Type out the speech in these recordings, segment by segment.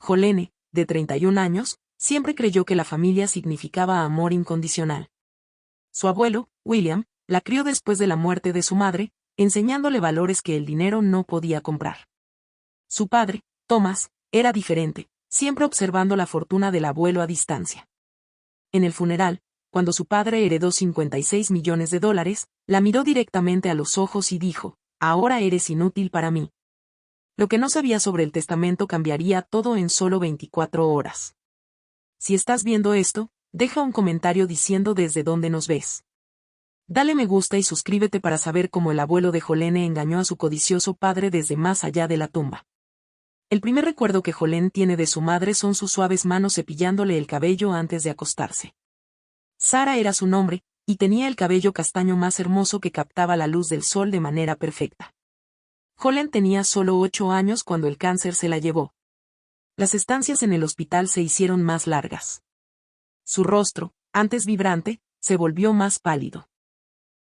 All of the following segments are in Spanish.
Jolene, de 31 años, siempre creyó que la familia significaba amor incondicional. Su abuelo, William, la crió después de la muerte de su madre, enseñándole valores que el dinero no podía comprar. Su padre, Thomas, era diferente, siempre observando la fortuna del abuelo a distancia. En el funeral, cuando su padre heredó $56 millones, la miró directamente a los ojos y dijo: «Ahora eres inútil para mí». Lo que no sabía sobre el testamento cambiaría todo en solo 24 horas. Si estás viendo esto, deja un comentario diciendo desde dónde nos ves. Dale me gusta y suscríbete para saber cómo el abuelo de Jolene engañó a su codicioso padre desde más allá de la tumba. El primer recuerdo que Jolene tiene de su madre son sus suaves manos cepillándole el cabello antes de acostarse. Sara era su nombre, y tenía el cabello castaño más hermoso que captaba la luz del sol de manera perfecta. Jolene tenía solo 8 años cuando el cáncer se la llevó. Las estancias en el hospital se hicieron más largas. Su rostro, antes vibrante, se volvió más pálido.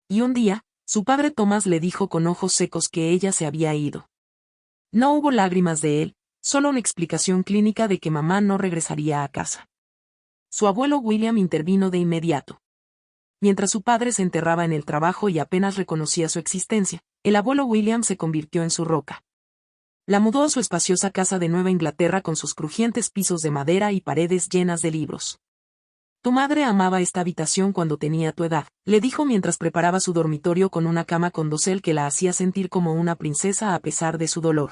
Y un día, su padre Thomas le dijo con ojos secos que ella se había ido. No hubo lágrimas de él, solo una explicación clínica de que mamá no regresaría a casa. Su abuelo William intervino de inmediato. Mientras su padre se enterraba en el trabajo y apenas reconocía su existencia, el abuelo William se convirtió en su roca. La mudó a su espaciosa casa de Nueva Inglaterra con sus crujientes pisos de madera y paredes llenas de libros. «Tu madre amaba esta habitación cuando tenía tu edad», le dijo mientras preparaba su dormitorio con una cama con dosel que la hacía sentir como una princesa a pesar de su dolor.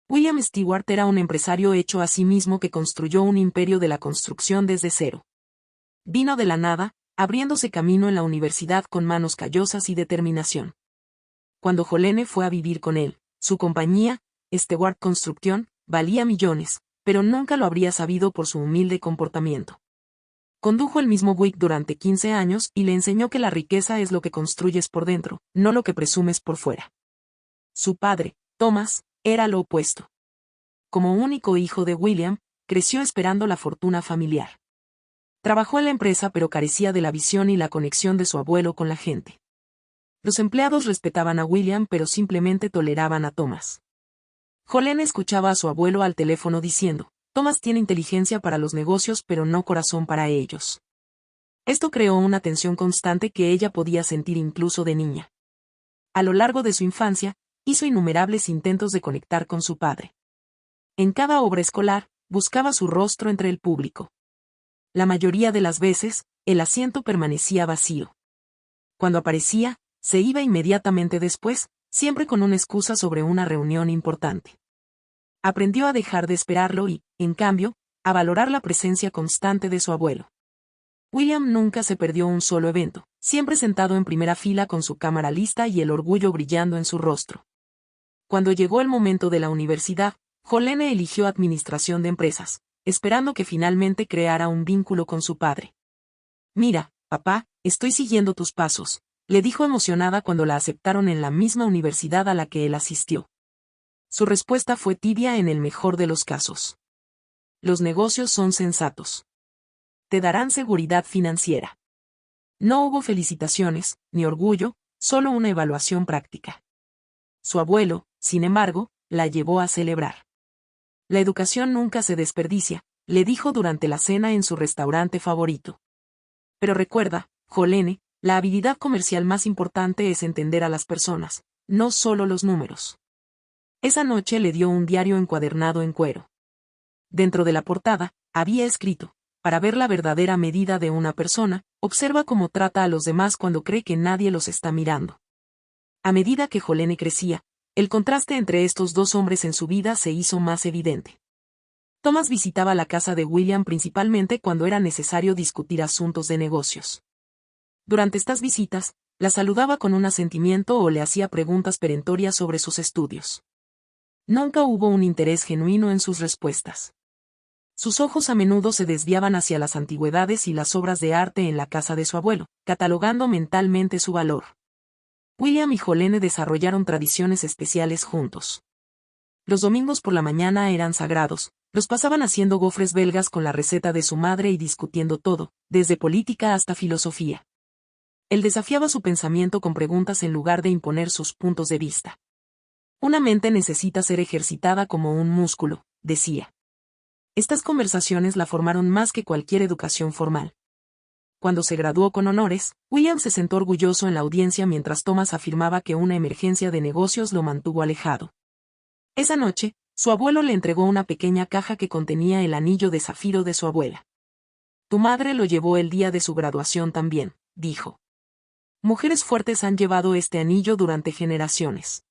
William Stewart era un empresario hecho a sí mismo que construyó un imperio de la construcción desde cero. Vino de la nada, abriéndose camino en la universidad con manos callosas y determinación. Cuando Jolene fue a vivir con él, su compañía, Stewart Construction, valía millones, pero nunca lo habría sabido por su humilde comportamiento. Condujo el mismo Buick durante 15 años y le enseñó que la riqueza es lo que construyes por dentro, no lo que presumes por fuera. Su padre, Thomas, era lo opuesto. Como único hijo de William, creció esperando la fortuna familiar. Trabajó en la empresa pero carecía de la visión y la conexión de su abuelo con la gente. Los empleados respetaban a William pero simplemente toleraban a Thomas. Jolene escuchaba a su abuelo al teléfono diciendo: «Thomas tiene inteligencia para los negocios pero no corazón para ellos». Esto creó una tensión constante que ella podía sentir incluso de niña. A lo largo de su infancia, hizo innumerables intentos de conectar con su padre. En cada obra escolar, buscaba su rostro entre el público. La mayoría de las veces, el asiento permanecía vacío. Cuando aparecía, se iba inmediatamente después, siempre con una excusa sobre una reunión importante. Aprendió a dejar de esperarlo y, en cambio, a valorar la presencia constante de su abuelo. William nunca se perdió un solo evento, siempre sentado en primera fila con su cámara lista y el orgullo brillando en su rostro. Cuando llegó el momento de la universidad, Jolene eligió administración de empresas, esperando que finalmente creara un vínculo con su padre. «Mira, papá, estoy siguiendo tus pasos», le dijo emocionada cuando la aceptaron en la misma universidad a la que él asistió. Su respuesta fue tibia en el mejor de los casos. «Los negocios son sensatos. Te darán seguridad financiera». No hubo felicitaciones, ni orgullo, solo una evaluación práctica. Su abuelo, sin embargo, la llevó a celebrar. «La educación nunca se desperdicia», le dijo durante la cena en su restaurante favorito. «Pero recuerda, Jolene, la habilidad comercial más importante es entender a las personas, no solo los números». Esa noche le dio un diario encuadernado en cuero. Dentro de la portada, había escrito: «Para ver la verdadera medida de una persona, observa cómo trata a los demás cuando cree que nadie los está mirando». A medida que Jolene crecía, el contraste entre estos dos hombres en su vida se hizo más evidente. Thomas visitaba la casa de William principalmente cuando era necesario discutir asuntos de negocios. Durante estas visitas, la saludaba con un asentimiento o le hacía preguntas perentorias sobre sus estudios. Nunca hubo un interés genuino en sus respuestas. Sus ojos a menudo se desviaban hacia las antigüedades y las obras de arte en la casa de su abuelo, catalogando mentalmente su valor. William y Jolene desarrollaron tradiciones especiales juntos. Los domingos por la mañana eran sagrados, los pasaban haciendo gofres belgas con la receta de su madre y discutiendo todo, desde política hasta filosofía. Él desafiaba su pensamiento con preguntas en lugar de imponer sus puntos de vista. «Una mente necesita ser ejercitada como un músculo», decía. Estas conversaciones la formaron más que cualquier educación formal. Cuando se graduó con honores, William se sentó orgulloso en la audiencia mientras Thomas afirmaba que una emergencia de negocios lo mantuvo alejado. Esa noche, su abuelo le entregó una pequeña caja que contenía el anillo de zafiro de su abuela. Tu madre lo llevó el día de su graduación también, dijo. Mujeres fuertes han llevado este anillo durante generaciones.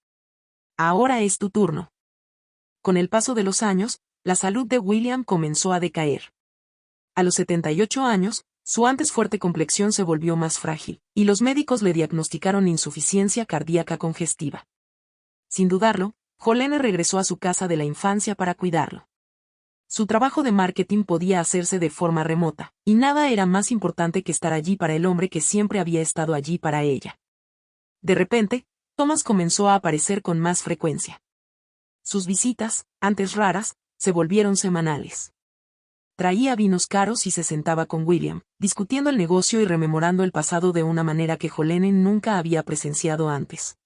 Ahora es tu turno. Con el paso de los años, la salud de William comenzó a decaer. A los 78 años, su antes fuerte complexión se volvió más frágil, y los médicos le diagnosticaron insuficiencia cardíaca congestiva. Sin dudarlo, Jolene regresó a su casa de la infancia para cuidarlo. Su trabajo de marketing podía hacerse de forma remota, y nada era más importante que estar allí para el hombre que siempre había estado allí para ella. De repente, Thomas comenzó a aparecer con más frecuencia. Sus visitas, antes raras, se volvieron semanales. Traía vinos caros y se sentaba con William, discutiendo el negocio y rememorando el pasado de una manera que Jolene nunca había presenciado antes.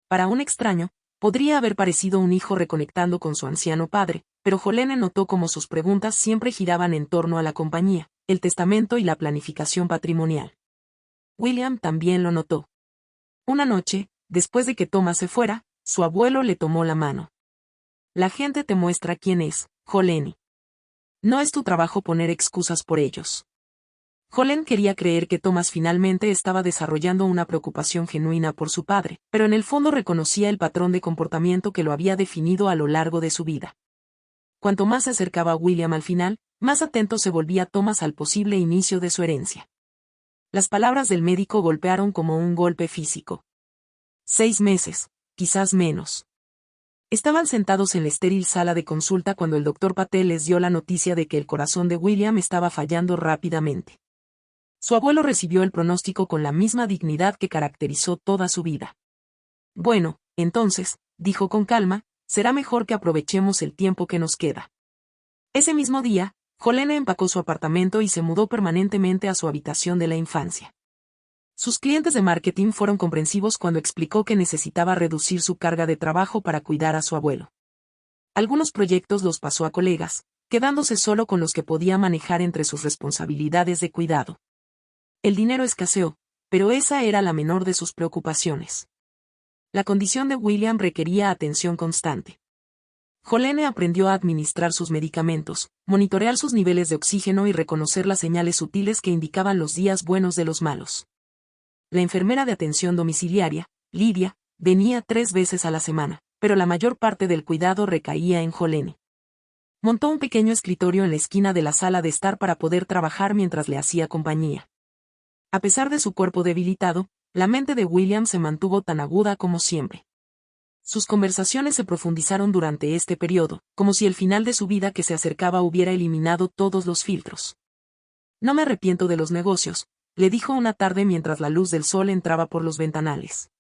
Para un extraño, podría haber parecido un hijo reconectando con su anciano padre, pero Jolene notó cómo sus preguntas siempre giraban en torno a la compañía, el testamento y la planificación patrimonial. William también lo notó. Una noche, después de que Thomas se fuera, su abuelo le tomó la mano. La gente te muestra quién es, Jolene. No es tu trabajo poner excusas por ellos. Jolene quería creer que Thomas finalmente estaba desarrollando una preocupación genuina por su padre, pero en el fondo reconocía el patrón de comportamiento que lo había definido a lo largo de su vida. Cuanto más se acercaba William al final, más atento se volvía Thomas al posible inicio de su herencia. Las palabras del médico golpearon como un golpe físico. 6 meses, quizás menos. Estaban sentados en la estéril sala de consulta cuando el doctor Patel les dio la noticia de que el corazón de William estaba fallando rápidamente. Su abuelo recibió el pronóstico con la misma dignidad que caracterizó toda su vida. Bueno, entonces, dijo con calma, será mejor que aprovechemos el tiempo que nos queda. Ese mismo día, Jolene empacó su apartamento y se mudó permanentemente a su habitación de la infancia. Sus clientes de marketing fueron comprensivos cuando explicó que necesitaba reducir su carga de trabajo para cuidar a su abuelo. Algunos proyectos los pasó a colegas, quedándose solo con los que podía manejar entre sus responsabilidades de cuidado. El dinero escaseó, pero esa era la menor de sus preocupaciones. La condición de William requería atención constante. Jolene aprendió a administrar sus medicamentos, monitorear sus niveles de oxígeno y reconocer las señales sutiles que indicaban los días buenos de los malos. La enfermera de atención domiciliaria, Lidia, venía 3 veces a la semana, pero la mayor parte del cuidado recaía en Jolene. Montó un pequeño escritorio en la esquina de la sala de estar para poder trabajar mientras le hacía compañía. A pesar de su cuerpo debilitado, la mente de William se mantuvo tan aguda como siempre. Sus conversaciones se profundizaron durante este periodo, como si el final de su vida que se acercaba hubiera eliminado todos los filtros. No me arrepiento de los negocios, le dijo una tarde mientras la luz del sol entraba por los ventanales.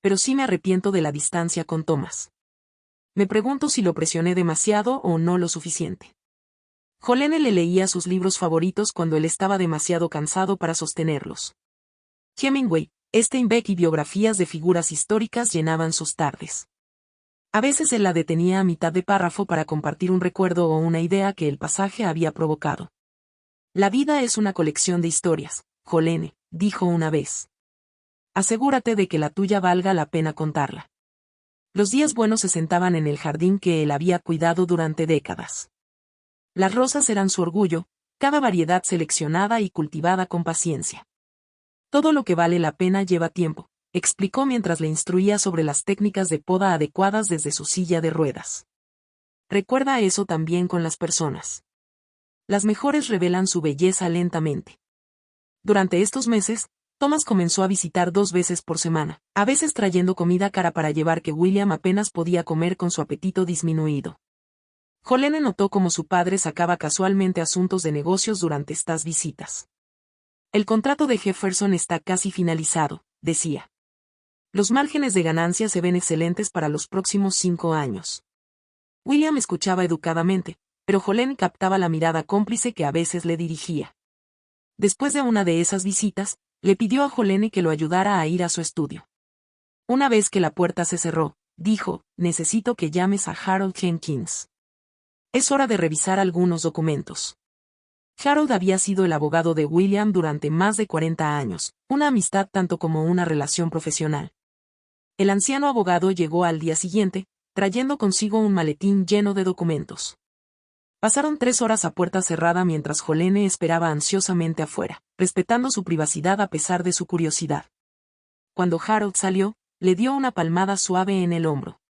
Pero sí me arrepiento de la distancia con Thomas. Me pregunto si lo presioné demasiado o no lo suficiente. Jolene le leía sus libros favoritos cuando él estaba demasiado cansado para sostenerlos. Hemingway, Steinbeck y biografías de figuras históricas llenaban sus tardes. A veces él la detenía a mitad de párrafo para compartir un recuerdo o una idea que el pasaje había provocado. La vida es una colección de historias, Jolene, dijo una vez. Asegúrate de que la tuya valga la pena contarla. Los días buenos se sentaban en el jardín que él había cuidado durante décadas. Las rosas eran su orgullo, cada variedad seleccionada y cultivada con paciencia. Todo lo que vale la pena lleva tiempo, explicó mientras le instruía sobre las técnicas de poda adecuadas desde su silla de ruedas. Recuerda eso también con las personas. Las mejores revelan su belleza lentamente. Durante estos meses, Thomas comenzó a visitar 2 veces por semana, a veces trayendo comida cara para llevar que William apenas podía comer con su apetito disminuido. Jolene notó cómo su padre sacaba casualmente asuntos de negocios durante estas visitas. El contrato de Jefferson está casi finalizado, decía. Los márgenes de ganancia se ven excelentes para los próximos 5 años. William escuchaba educadamente, pero Jolene captaba la mirada cómplice que a veces le dirigía. Después de una de esas visitas, le pidió a Jolene que lo ayudara a ir a su estudio. Una vez que la puerta se cerró, dijo, necesito que llames a Harold Jenkins. Es hora de revisar algunos documentos. Harold había sido el abogado de William durante más de 40 años, una amistad tanto como una relación profesional. El anciano abogado llegó al día siguiente, trayendo consigo un maletín lleno de documentos. Pasaron 3 horas a puerta cerrada mientras Jolene esperaba ansiosamente afuera, respetando su privacidad a pesar de su curiosidad. Cuando Harold salió, le dio una palmada suave en el hombro.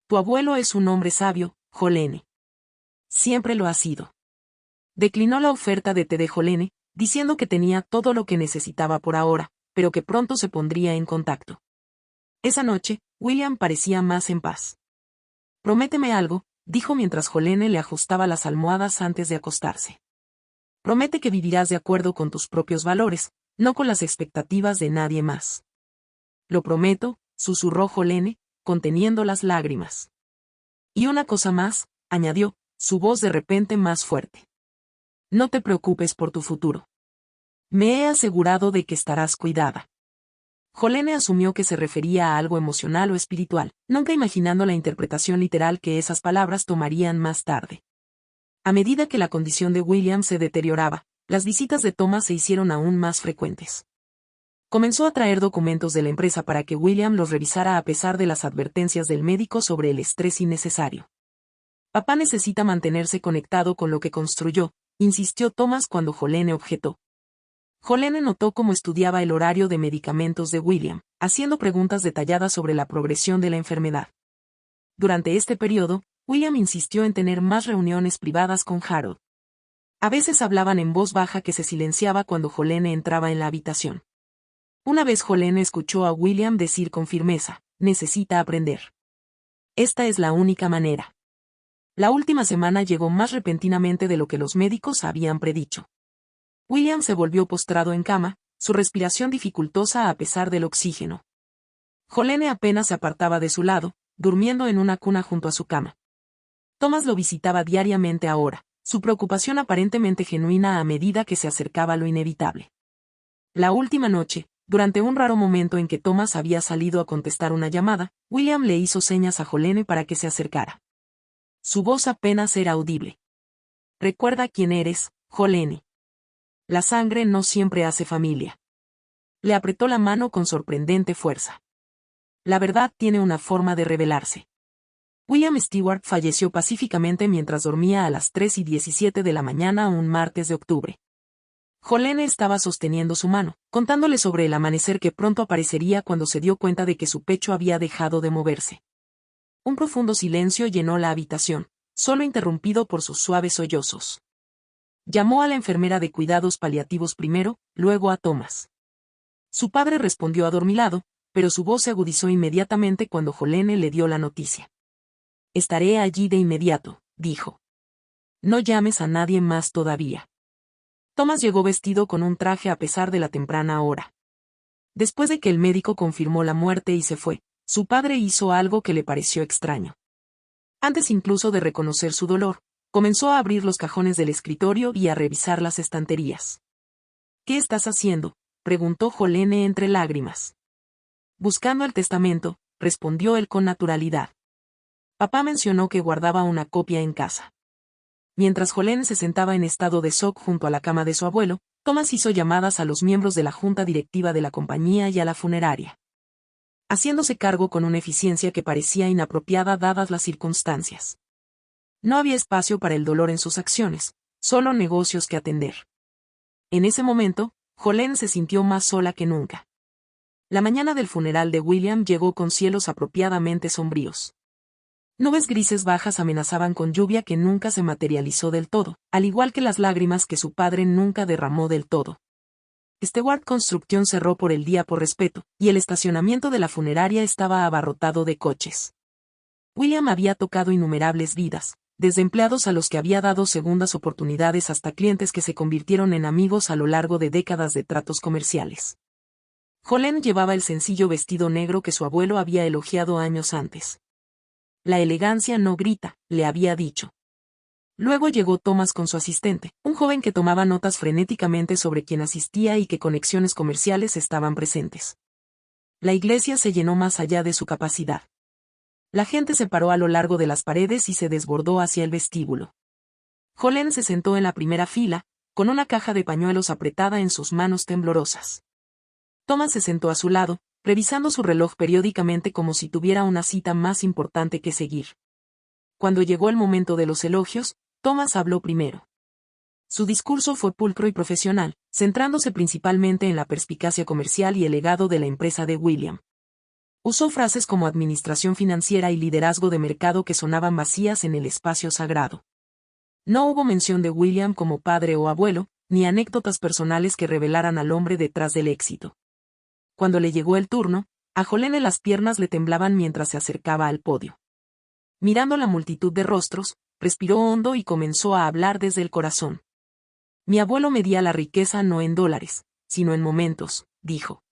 Tu abuelo es un hombre sabio, Jolene. Siempre lo ha sido. Declinó la oferta de té de Jolene, diciendo que tenía todo lo que necesitaba por ahora, pero que pronto se pondría en contacto. Esa noche, William parecía más en paz. Prométeme algo, dijo mientras Jolene le ajustaba las almohadas antes de acostarse. Promete que vivirás de acuerdo con tus propios valores, no con las expectativas de nadie más. Lo prometo, susurró Jolene, conteniendo las lágrimas. Y una cosa más, añadió, su voz de repente más fuerte. No te preocupes por tu futuro. Me he asegurado de que estarás cuidada. Jolene asumió que se refería a algo emocional o espiritual, nunca imaginando la interpretación literal que esas palabras tomarían más tarde. A medida que la condición de William se deterioraba, las visitas de Thomas se hicieron aún más frecuentes. Comenzó a traer documentos de la empresa para que William los revisara a pesar de las advertencias del médico sobre el estrés innecesario. Papá necesita mantenerse conectado con lo que construyó, insistió Thomas cuando Jolene objetó. Jolene notó cómo estudiaba el horario de medicamentos de William, haciendo preguntas detalladas sobre la progresión de la enfermedad. Durante este periodo, William insistió en tener más reuniones privadas con Harold. A veces hablaban en voz baja que se silenciaba cuando Jolene entraba en la habitación. Una vez Jolene escuchó a William decir con firmeza, necesita aprender. Esta es la única manera. La última semana llegó más repentinamente de lo que los médicos habían predicho. William se volvió postrado en cama, su respiración dificultosa a pesar del oxígeno. Jolene apenas se apartaba de su lado, durmiendo en una cuna junto a su cama. Thomas lo visitaba diariamente ahora, su preocupación aparentemente genuina a medida que se acercaba lo inevitable. La última noche, durante un raro momento en que Thomas había salido a contestar una llamada, William le hizo señas a Jolene para que se acercara. Su voz apenas era audible. Recuerda quién eres, Jolene. La sangre no siempre hace familia. Le apretó la mano con sorprendente fuerza. La verdad tiene una forma de revelarse. William Stewart falleció pacíficamente mientras dormía a las 3:17 de la mañana un martes de octubre. Jolene estaba sosteniendo su mano, contándole sobre el amanecer que pronto aparecería cuando se dio cuenta de que su pecho había dejado de moverse. Un profundo silencio llenó la habitación, solo interrumpido por sus suaves sollozos. Llamó a la enfermera de cuidados paliativos primero, luego a Thomas. Su padre respondió adormilado, pero su voz se agudizó inmediatamente cuando Jolene le dio la noticia. Estaré allí de inmediato, dijo. No llames a nadie más todavía. Thomas llegó vestido con un traje a pesar de la temprana hora. Después de que el médico confirmó la muerte y se fue, su padre hizo algo que le pareció extraño. Antes incluso de reconocer su dolor, comenzó a abrir los cajones del escritorio y a revisar las estanterías. ¿Qué estás haciendo?, preguntó Jolene entre lágrimas. Buscando el testamento, respondió él con naturalidad. Papá mencionó que guardaba una copia en casa. Mientras Jolene se sentaba en estado de shock junto a la cama de su abuelo, Thomas hizo llamadas a los miembros de la junta directiva de la compañía y a la funeraria, haciéndose cargo con una eficiencia que parecía inapropiada dadas las circunstancias. No había espacio para el dolor en sus acciones, solo negocios que atender. En ese momento, Jolene se sintió más sola que nunca. La mañana del funeral de William llegó con cielos apropiadamente sombríos. Nubes grises bajas amenazaban con lluvia que nunca se materializó del todo, al igual que las lágrimas que su padre nunca derramó del todo. Stewart Construction cerró por el día por respeto, y el estacionamiento de la funeraria estaba abarrotado de coches. William había tocado innumerables vidas, desde empleados a los que había dado segundas oportunidades hasta clientes que se convirtieron en amigos a lo largo de décadas de tratos comerciales. Jolene llevaba el sencillo vestido negro que su abuelo había elogiado años antes. La elegancia no grita, le había dicho. Luego llegó Thomas con su asistente, un joven que tomaba notas frenéticamente sobre quién asistía y qué conexiones comerciales estaban presentes. La iglesia se llenó más allá de su capacidad. La gente se paró a lo largo de las paredes y se desbordó hacia el vestíbulo. Jolene se sentó en la primera fila, con una caja de pañuelos apretada en sus manos temblorosas. Thomas se sentó a su lado, revisando su reloj periódicamente como si tuviera una cita más importante que seguir. Cuando llegó el momento de los elogios, Thomas habló primero. Su discurso fue pulcro y profesional, centrándose principalmente en la perspicacia comercial y el legado de la empresa de William. Usó frases como administración financiera y liderazgo de mercado que sonaban vacías en el espacio sagrado. No hubo mención de William como padre o abuelo, ni anécdotas personales que revelaran al hombre detrás del éxito. Cuando le llegó el turno, a Jolene las piernas le temblaban mientras se acercaba al podio. Mirando la multitud de rostros, respiró hondo y comenzó a hablar desde el corazón. Mi abuelo medía la riqueza no en dólares, sino en momentos, dijo.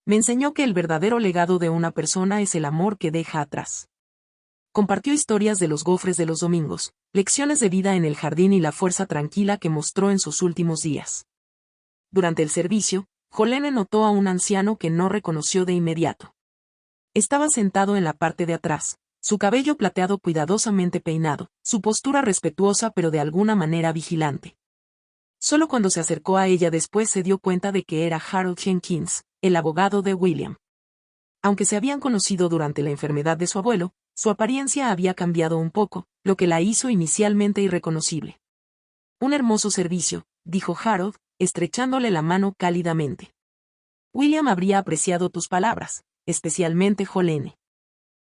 Me enseñó que el verdadero legado de una persona es el amor que deja atrás. Compartió historias de los gofres de los domingos, lecciones de vida en el jardín y la fuerza tranquila que mostró en sus últimos días. Durante el servicio, Jolene notó a un anciano que no reconoció de inmediato. Estaba sentado en la parte de atrás, su cabello plateado cuidadosamente peinado, su postura respetuosa pero de alguna manera vigilante. Solo cuando se acercó a ella después se dio cuenta de que era Harold Jenkins, el abogado de William. Aunque se habían conocido durante la enfermedad de su abuelo, su apariencia había cambiado un poco, lo que la hizo inicialmente irreconocible. Un hermoso servicio, dijo Harold, estrechándole la mano cálidamente. William habría apreciado tus palabras, especialmente Jolene.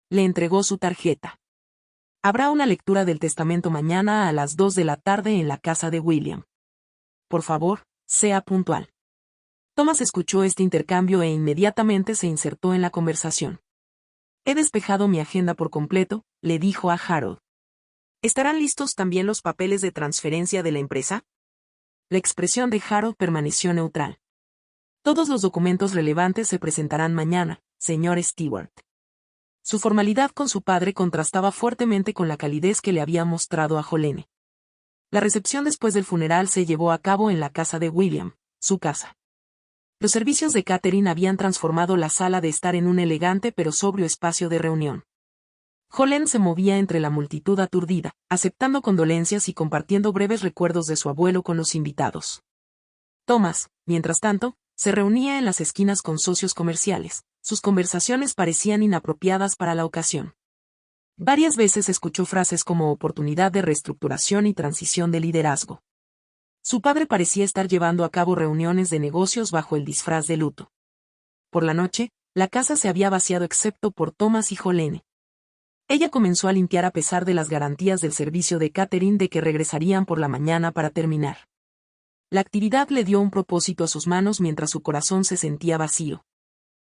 Le entregó su tarjeta. Habrá una lectura del testamento mañana a las 2 de la tarde en la casa de William. Por favor, sea puntual. Thomas escuchó este intercambio e inmediatamente se insertó en la conversación. He despejado mi agenda por completo, le dijo a Harold. ¿Estarán listos también los papeles de transferencia de la empresa? La expresión de Harold permaneció neutral. Todos los documentos relevantes se presentarán mañana, señor Stewart. Su formalidad con su padre contrastaba fuertemente con la calidez que le había mostrado a Jolene. La recepción después del funeral se llevó a cabo en la casa de William, su casa. Los servicios de catering habían transformado la sala de estar en un elegante pero sobrio espacio de reunión. Jolene se movía entre la multitud aturdida, aceptando condolencias y compartiendo breves recuerdos de su abuelo con los invitados. Thomas, mientras tanto, se reunía en las esquinas con socios comerciales. Sus conversaciones parecían inapropiadas para la ocasión. Varias veces escuchó frases como oportunidad de reestructuración y transición de liderazgo. Su padre parecía estar llevando a cabo reuniones de negocios bajo el disfraz de luto. Por la noche, la casa se había vaciado excepto por Thomas y Jolene. Ella comenzó a limpiar a pesar de las garantías del servicio de catering de que regresarían por la mañana para terminar. La actividad le dio un propósito a sus manos mientras su corazón se sentía vacío.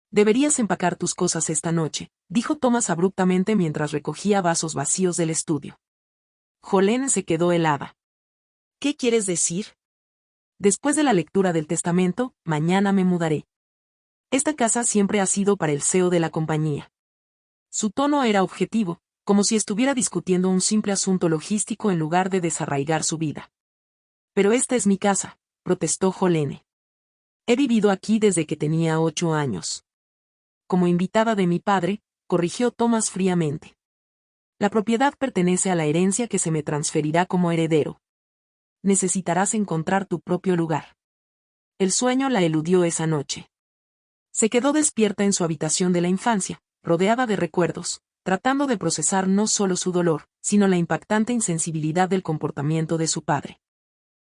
Deberías empacar tus cosas esta noche, dijo Thomas abruptamente mientras recogía vasos vacíos del estudio. Jolene se quedó helada. ¿Qué quieres decir? Después de la lectura del testamento, mañana me mudaré. Esta casa siempre ha sido para el CEO de la compañía. Su tono era objetivo, como si estuviera discutiendo un simple asunto logístico en lugar de desarraigar su vida. Pero esta es mi casa, protestó Jolene. He vivido aquí desde que tenía 8 años. Como invitada de mi padre, corrigió Thomas fríamente. La propiedad pertenece a la herencia que se me transferirá como heredero. Necesitarás encontrar tu propio lugar. El sueño la eludió esa noche. Se quedó despierta en su habitación de la infancia, rodeada de recuerdos, tratando de procesar no solo su dolor, sino la impactante insensibilidad del comportamiento de su padre.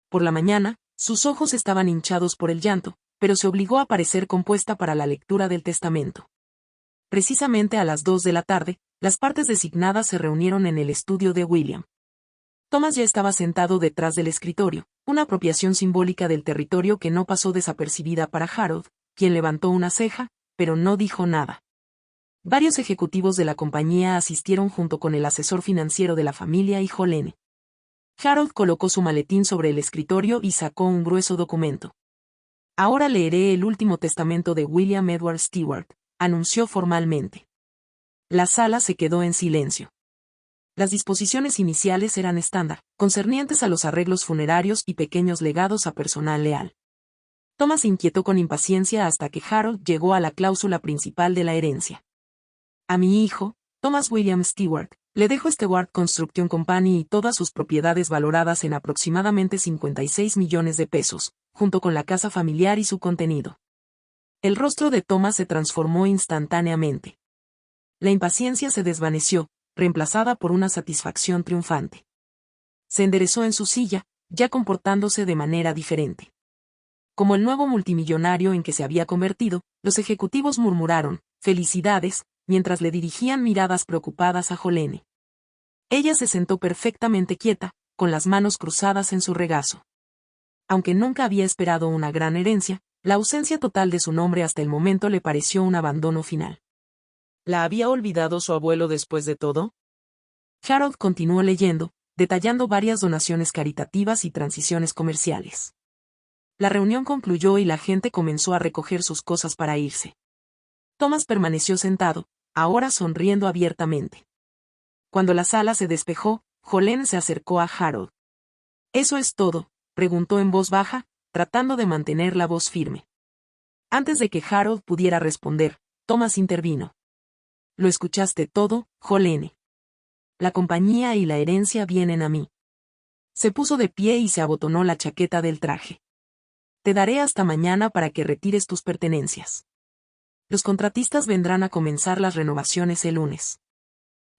Por la mañana, sus ojos estaban hinchados por el llanto, pero se obligó a parecer compuesta para la lectura del testamento. Precisamente a las 2 de la tarde, las partes designadas se reunieron en el estudio de William. Thomas ya estaba sentado detrás del escritorio, una apropiación simbólica del territorio que no pasó desapercibida para Harold, quien levantó una ceja, pero no dijo nada. Varios ejecutivos de la compañía asistieron junto con el asesor financiero de la familia y Jolene. Harold colocó su maletín sobre el escritorio y sacó un grueso documento. Ahora leeré el último testamento de William Edward Stewart, anunció formalmente. La sala se quedó en silencio. Las disposiciones iniciales eran estándar, concernientes a los arreglos funerarios y pequeños legados a personal leal. Thomas se inquietó con impaciencia hasta que Harold llegó a la cláusula principal de la herencia. A mi hijo, Thomas William Stewart, le dejó Stewart Construction Company y todas sus propiedades valoradas en aproximadamente 56 millones de pesos, junto con la casa familiar y su contenido. El rostro de Thomas se transformó instantáneamente. La impaciencia se desvaneció, reemplazada por una satisfacción triunfante. Se enderezó en su silla, ya comportándose de manera diferente. Como el nuevo multimillonario en que se había convertido, los ejecutivos murmuraron, «felicidades», mientras le dirigían miradas preocupadas a Jolene. Ella se sentó perfectamente quieta, con las manos cruzadas en su regazo. Aunque nunca había esperado una gran herencia, la ausencia total de su nombre hasta el momento le pareció un abandono final. ¿La había olvidado su abuelo después de todo? Harold continuó leyendo, detallando varias donaciones caritativas y transiciones comerciales. La reunión concluyó y la gente comenzó a recoger sus cosas para irse. Thomas permaneció sentado, ahora sonriendo abiertamente. Cuando la sala se despejó, Jolene se acercó a Harold. «¿Eso es todo?», preguntó en voz baja, tratando de mantener la voz firme. Antes de que Harold pudiera responder, Thomas intervino. «¿Lo escuchaste todo, Jolene? La compañía y la herencia vienen a mí». Se puso de pie y se abotonó la chaqueta del traje. «Te daré hasta mañana para que retires tus pertenencias. Los contratistas vendrán a comenzar las renovaciones el lunes».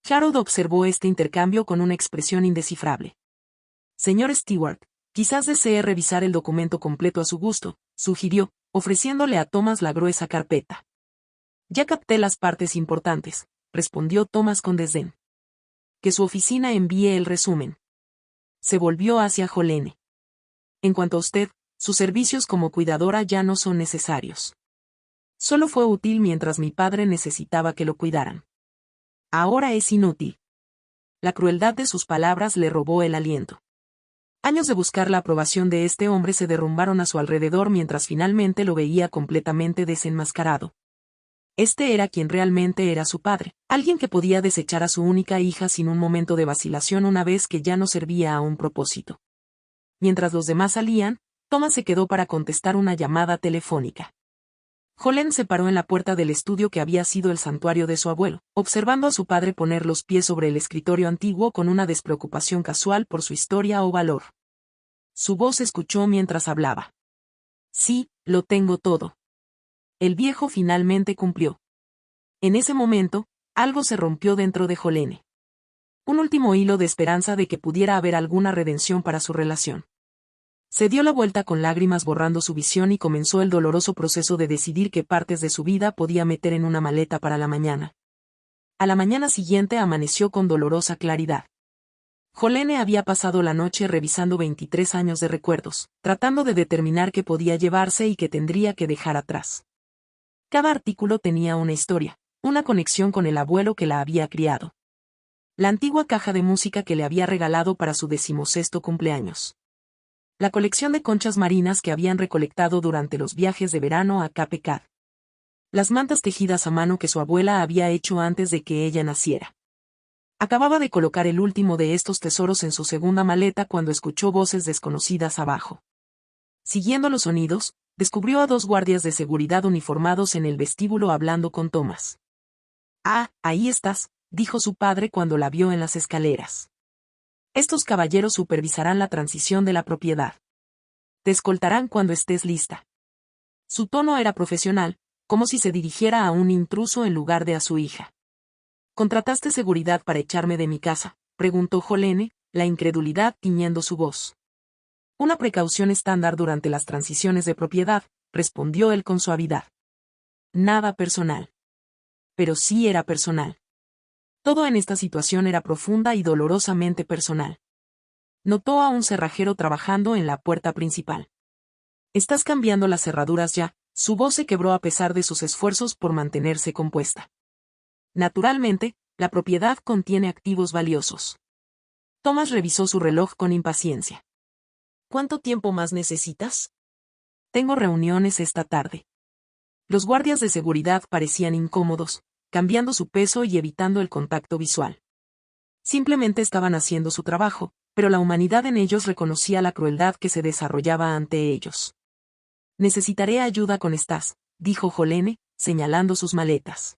Harold observó este intercambio con una expresión indescifrable. «Señor Stewart, quizás desee revisar el documento completo a su gusto», sugirió, ofreciéndole a Thomas la gruesa carpeta. «Ya capté las partes importantes», respondió Thomas con desdén. «Que su oficina envíe el resumen». Se volvió hacia Jolene. «En cuanto a usted, sus servicios como cuidadora ya no son necesarios. Solo fue útil mientras mi padre necesitaba que lo cuidaran. Ahora es inútil». La crueldad de sus palabras le robó el aliento. Años de buscar la aprobación de este hombre se derrumbaron a su alrededor mientras finalmente lo veía completamente desenmascarado. Este era quien realmente era su padre, alguien que podía desechar a su única hija sin un momento de vacilación una vez que ya no servía a un propósito. Mientras los demás salían, Thomas se quedó para contestar una llamada telefónica. Jolene se paró en la puerta del estudio que había sido el santuario de su abuelo, observando a su padre poner los pies sobre el escritorio antiguo con una despreocupación casual por su historia o valor. Su voz se escuchó mientras hablaba. «Sí, lo tengo todo». El viejo finalmente cumplió. En ese momento, algo se rompió dentro de Jolene. Un último hilo de esperanza de que pudiera haber alguna redención para su relación. Se dio la vuelta con lágrimas borrando su visión y comenzó el doloroso proceso de decidir qué partes de su vida podía meter en una maleta para la mañana. A la mañana siguiente amaneció con dolorosa claridad. Jolene había pasado la noche revisando 23 años de recuerdos, tratando de determinar qué podía llevarse y qué tendría que dejar atrás. Cada artículo tenía una historia, una conexión con el abuelo que la había criado. La antigua caja de música que le había regalado para su 16º cumpleaños. La colección de conchas marinas que habían recolectado durante los viajes de verano a Cape Cod. Las mantas tejidas a mano que su abuela había hecho antes de que ella naciera. Acababa de colocar el último de estos tesoros en su segunda maleta cuando escuchó voces desconocidas abajo. Siguiendo los sonidos, descubrió a 2 guardias de seguridad uniformados en el vestíbulo hablando con Thomas. «Ah, ahí estás», dijo su padre cuando la vio en las escaleras. «Estos caballeros supervisarán la transición de la propiedad. Te escoltarán cuando estés lista». Su tono era profesional, como si se dirigiera a un intruso en lugar de a su hija. «¿Contrataste seguridad para echarme de mi casa?», preguntó Jolene, la incredulidad tiñendo su voz. «Una precaución estándar durante las transiciones de propiedad», respondió él con suavidad. «Nada personal». Pero sí era personal. Todo en esta situación era profunda y dolorosamente personal. Notó a un cerrajero trabajando en la puerta principal. «¿Estás cambiando las cerraduras ya?», su voz se quebró a pesar de sus esfuerzos por mantenerse compuesta. Naturalmente, la propiedad contiene activos valiosos. Thomas revisó su reloj con impaciencia. «¿Cuánto tiempo más necesitas?». «Tengo reuniones esta tarde». Los guardias de seguridad parecían incómodos, cambiando su peso y evitando el contacto visual. Simplemente estaban haciendo su trabajo, pero la humanidad en ellos reconocía la crueldad que se desarrollaba ante ellos. «Necesitaré ayuda con estas», dijo Jolene, señalando sus maletas.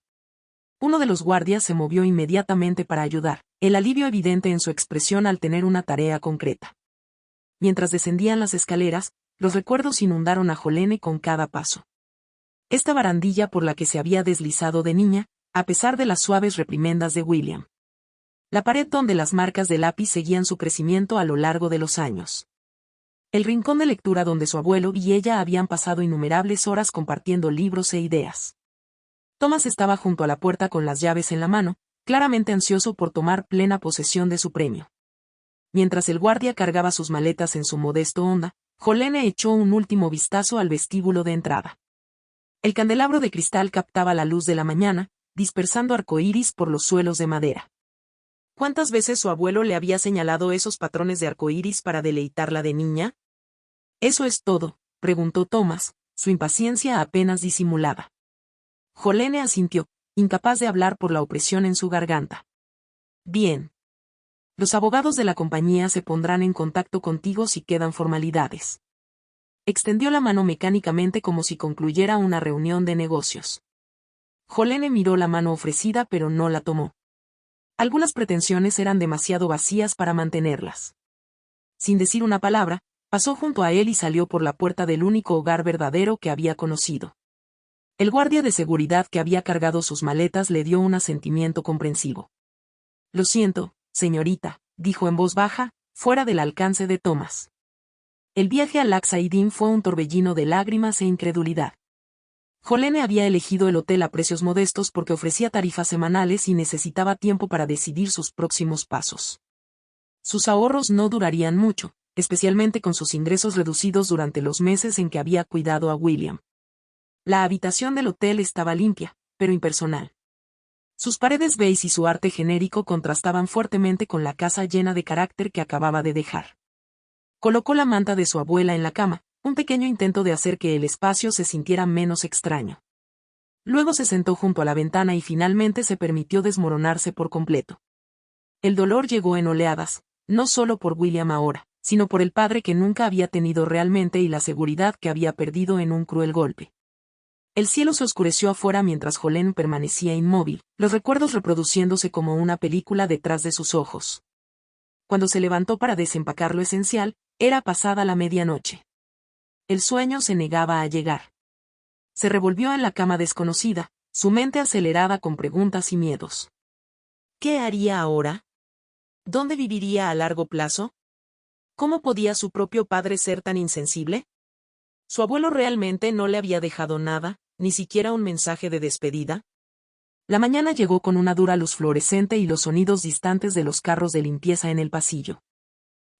Uno de los guardias se movió inmediatamente para ayudar, el alivio evidente en su expresión al tener una tarea concreta. Mientras descendían las escaleras, los recuerdos inundaron a Jolene con cada paso. Esta barandilla por la que se había deslizado de niña, a pesar de las suaves reprimendas de William. La pared donde las marcas de lápiz seguían su crecimiento a lo largo de los años. El rincón de lectura donde su abuelo y ella habían pasado innumerables horas compartiendo libros e ideas. Thomas estaba junto a la puerta con las llaves en la mano, claramente ansioso por tomar plena posesión de su premio. Mientras el guardia cargaba sus maletas en su modesto Honda, Jolene echó un último vistazo al vestíbulo de entrada. El candelabro de cristal captaba la luz de la mañana, dispersando arcoíris por los suelos de madera. ¿Cuántas veces su abuelo le había señalado esos patrones de arcoíris para deleitarla de niña? ¿Eso es todo?, preguntó Thomas, su impaciencia apenas disimulada. Jolene asintió, incapaz de hablar por la opresión en su garganta. Bien. Los abogados de la compañía se pondrán en contacto contigo si quedan formalidades. Extendió la mano mecánicamente como si concluyera una reunión de negocios. Jolene miró la mano ofrecida pero no la tomó. Algunas pretensiones eran demasiado vacías para mantenerlas. Sin decir una palabra, pasó junto a él y salió por la puerta del único hogar verdadero que había conocido. El guardia de seguridad que había cargado sus maletas le dio un asentimiento comprensivo. Lo siento, señorita, dijo en voz baja, fuera del alcance de Thomas. El viaje a Laxaidin fue un torbellino de lágrimas e incredulidad. Jolene había elegido el hotel a precios modestos porque ofrecía tarifas semanales y necesitaba tiempo para decidir sus próximos pasos. Sus ahorros no durarían mucho, especialmente con sus ingresos reducidos durante los meses en que había cuidado a William. La habitación del hotel estaba limpia, pero impersonal. Sus paredes beige y su arte genérico contrastaban fuertemente con la casa llena de carácter que acababa de dejar. Colocó la manta de su abuela en la cama, un pequeño intento de hacer que el espacio se sintiera menos extraño. Luego se sentó junto a la ventana y finalmente se permitió desmoronarse por completo. El dolor llegó en oleadas, no solo por William ahora, sino por el padre que nunca había tenido realmente y la seguridad que había perdido en un cruel golpe. El cielo se oscureció afuera mientras Jolene permanecía inmóvil, los recuerdos reproduciéndose como una película detrás de sus ojos. Cuando se levantó para desempacar lo esencial, era pasada la medianoche. El sueño se negaba a llegar. Se revolvió en la cama desconocida, su mente acelerada con preguntas y miedos. ¿Qué haría ahora? ¿Dónde viviría a largo plazo? ¿Cómo podía su propio padre ser tan insensible? ¿Su abuelo realmente no le había dejado nada, ni siquiera un mensaje de despedida? La mañana llegó con una dura luz fluorescente y los sonidos distantes de los carros de limpieza en el pasillo.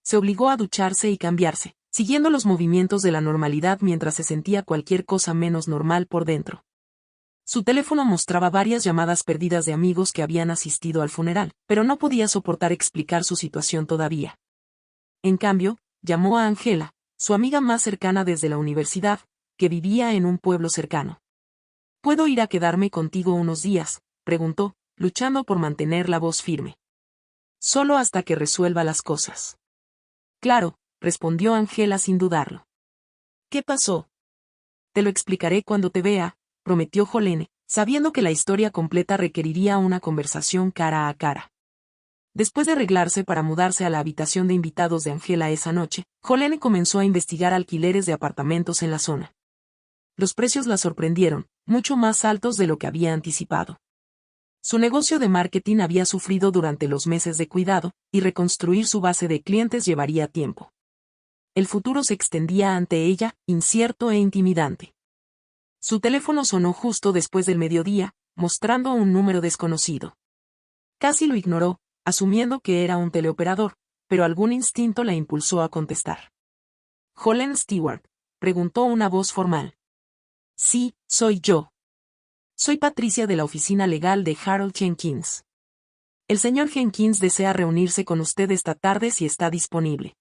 Se obligó a ducharse y cambiarse, siguiendo los movimientos de la normalidad mientras se sentía cualquier cosa menos normal por dentro. Su teléfono mostraba varias llamadas perdidas de amigos que habían asistido al funeral, pero no podía soportar explicar su situación todavía. En cambio, llamó a Angela, su amiga más cercana desde la universidad, que vivía en un pueblo cercano. ¿Puedo ir a quedarme contigo unos días?, preguntó, luchando por mantener la voz firme. Solo hasta que resuelva las cosas. Claro, respondió Angela sin dudarlo. ¿Qué pasó? Te lo explicaré cuando te vea, prometió Jolene, sabiendo que la historia completa requeriría una conversación cara a cara. Después de arreglarse para mudarse a la habitación de invitados de Angela esa noche, Jolene comenzó a investigar alquileres de apartamentos en la zona. Los precios la sorprendieron, mucho más altos de lo que había anticipado. Su negocio de marketing había sufrido durante los meses de cuidado, y reconstruir su base de clientes llevaría tiempo. El futuro se extendía ante ella, incierto e intimidante. Su teléfono sonó justo después del mediodía, mostrando un número desconocido. Casi lo ignoró, asumiendo que era un teleoperador, pero algún instinto la impulsó a contestar. «¿Jolene Stewart?», preguntó una voz formal. «Sí, soy yo. Soy Patricia de la oficina legal de Harold Jenkins. El señor Jenkins desea reunirse con usted esta tarde si está disponible».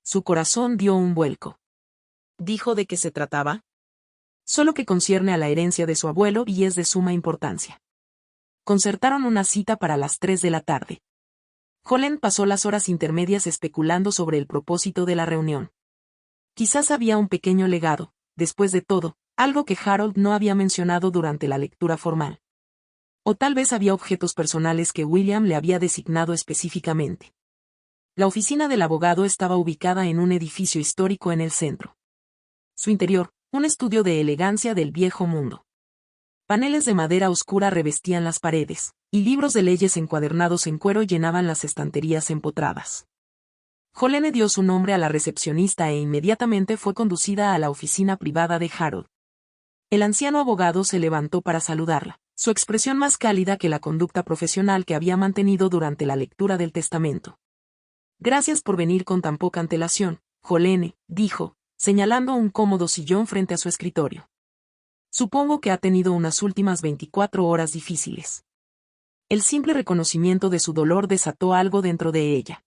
Su corazón dio un vuelco. ¿Dijo de qué se trataba? Solo que concierne a la herencia de su abuelo y es de suma importancia. Concertaron una cita para las 3 de la tarde. Jolene pasó las horas intermedias especulando sobre el propósito de la reunión. Quizás había un pequeño legado, después de todo, algo que Harold no había mencionado durante la lectura formal. O tal vez había objetos personales que William le había designado específicamente. La oficina del abogado estaba ubicada en un edificio histórico en el centro. Su interior, un estudio de elegancia del viejo mundo. Paneles de madera oscura revestían las paredes, y libros de leyes encuadernados en cuero llenaban las estanterías empotradas. Jolene dio su nombre a la recepcionista e inmediatamente fue conducida a la oficina privada de Harold. El anciano abogado se levantó para saludarla, su expresión más cálida que la conducta profesional que había mantenido durante la lectura del testamento. Gracias por venir con tan poca antelación, Jolene, dijo, señalando un cómodo sillón frente a su escritorio. Supongo que ha tenido unas últimas 24 horas difíciles. El simple reconocimiento de su dolor desató algo dentro de ella.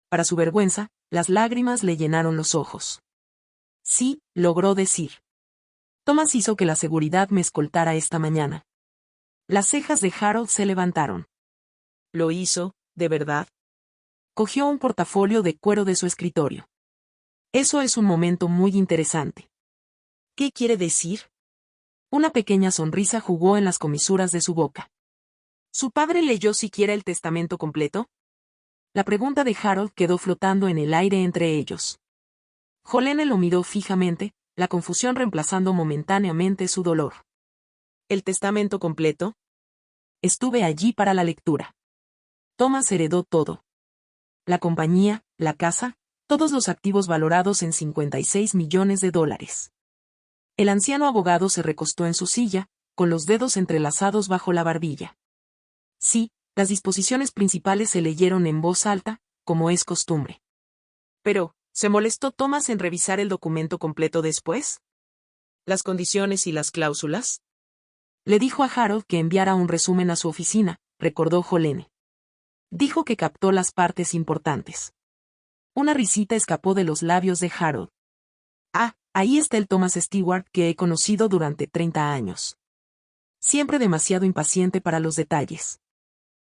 Para su vergüenza, las lágrimas le llenaron los ojos. Sí, logró decir. Thomas hizo que la seguridad me escoltara esta mañana. Las cejas de Harold se levantaron. ¿Lo hizo, de verdad? Cogió un portafolio de cuero de su escritorio. Eso es un momento muy interesante. ¿Qué quiere decir? Una pequeña sonrisa jugó en las comisuras de su boca. ¿Su padre leyó siquiera el testamento completo? La pregunta de Harold quedó flotando en el aire entre ellos. Jolene lo miró fijamente, la confusión reemplazando momentáneamente su dolor. ¿El testamento completo? Estuve allí para la lectura. Thomas heredó todo. La compañía, la casa, todos los activos valorados en $56 millones. El anciano abogado se recostó en su silla, con los dedos entrelazados bajo la barbilla. Sí, las disposiciones principales se leyeron en voz alta, como es costumbre. Pero, ¿se molestó Thomas en revisar el documento completo después? ¿Las condiciones y las cláusulas? Le dijo a Harold que enviara un resumen a su oficina, recordó Jolene. Dijo que captó las partes importantes. Una risita escapó de los labios de Harold. Ah, ahí está el Thomas Stewart que he conocido durante 30 años. Siempre demasiado impaciente para los detalles.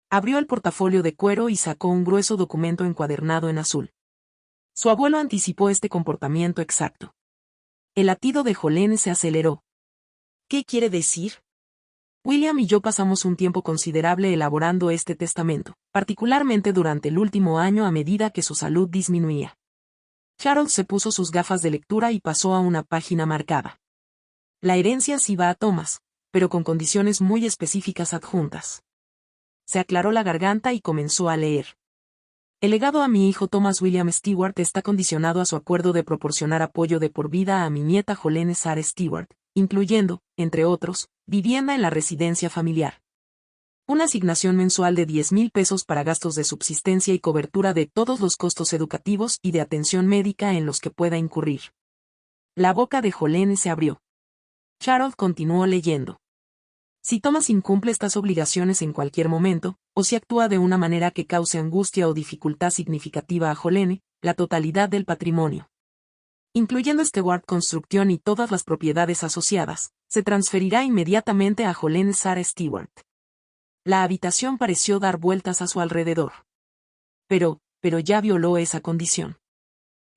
Abrió el portafolio de cuero y sacó un grueso documento encuadernado en azul. Su abuelo anticipó este comportamiento exacto. El latido de Jolene se aceleró. ¿Qué quiere decir? William y yo pasamos un tiempo considerable elaborando este testamento, particularmente durante el último año a medida que su salud disminuía. Harold se puso sus gafas de lectura y pasó a una página marcada. La herencia sí va a Thomas, pero con condiciones muy específicas adjuntas. Se aclaró la garganta y comenzó a leer. El legado a mi hijo Thomas William Stewart está condicionado a su acuerdo de proporcionar apoyo de por vida a mi nieta Jolene Sarah Stewart, incluyendo, entre otros, vivienda en la residencia familiar. Una asignación mensual de $10,000 para gastos de subsistencia y cobertura de todos los costos educativos y de atención médica en los que pueda incurrir. La boca de Jolene se abrió. Harold continuó leyendo. Si Thomas incumple estas obligaciones en cualquier momento, o si actúa de una manera que cause angustia o dificultad significativa a Jolene, la totalidad del patrimonio, incluyendo Stewart Construction y todas las propiedades asociadas, se transferirá inmediatamente a Jolene Sarah Stewart. La habitación pareció dar vueltas a su alrededor. Pero ya violó esa condición.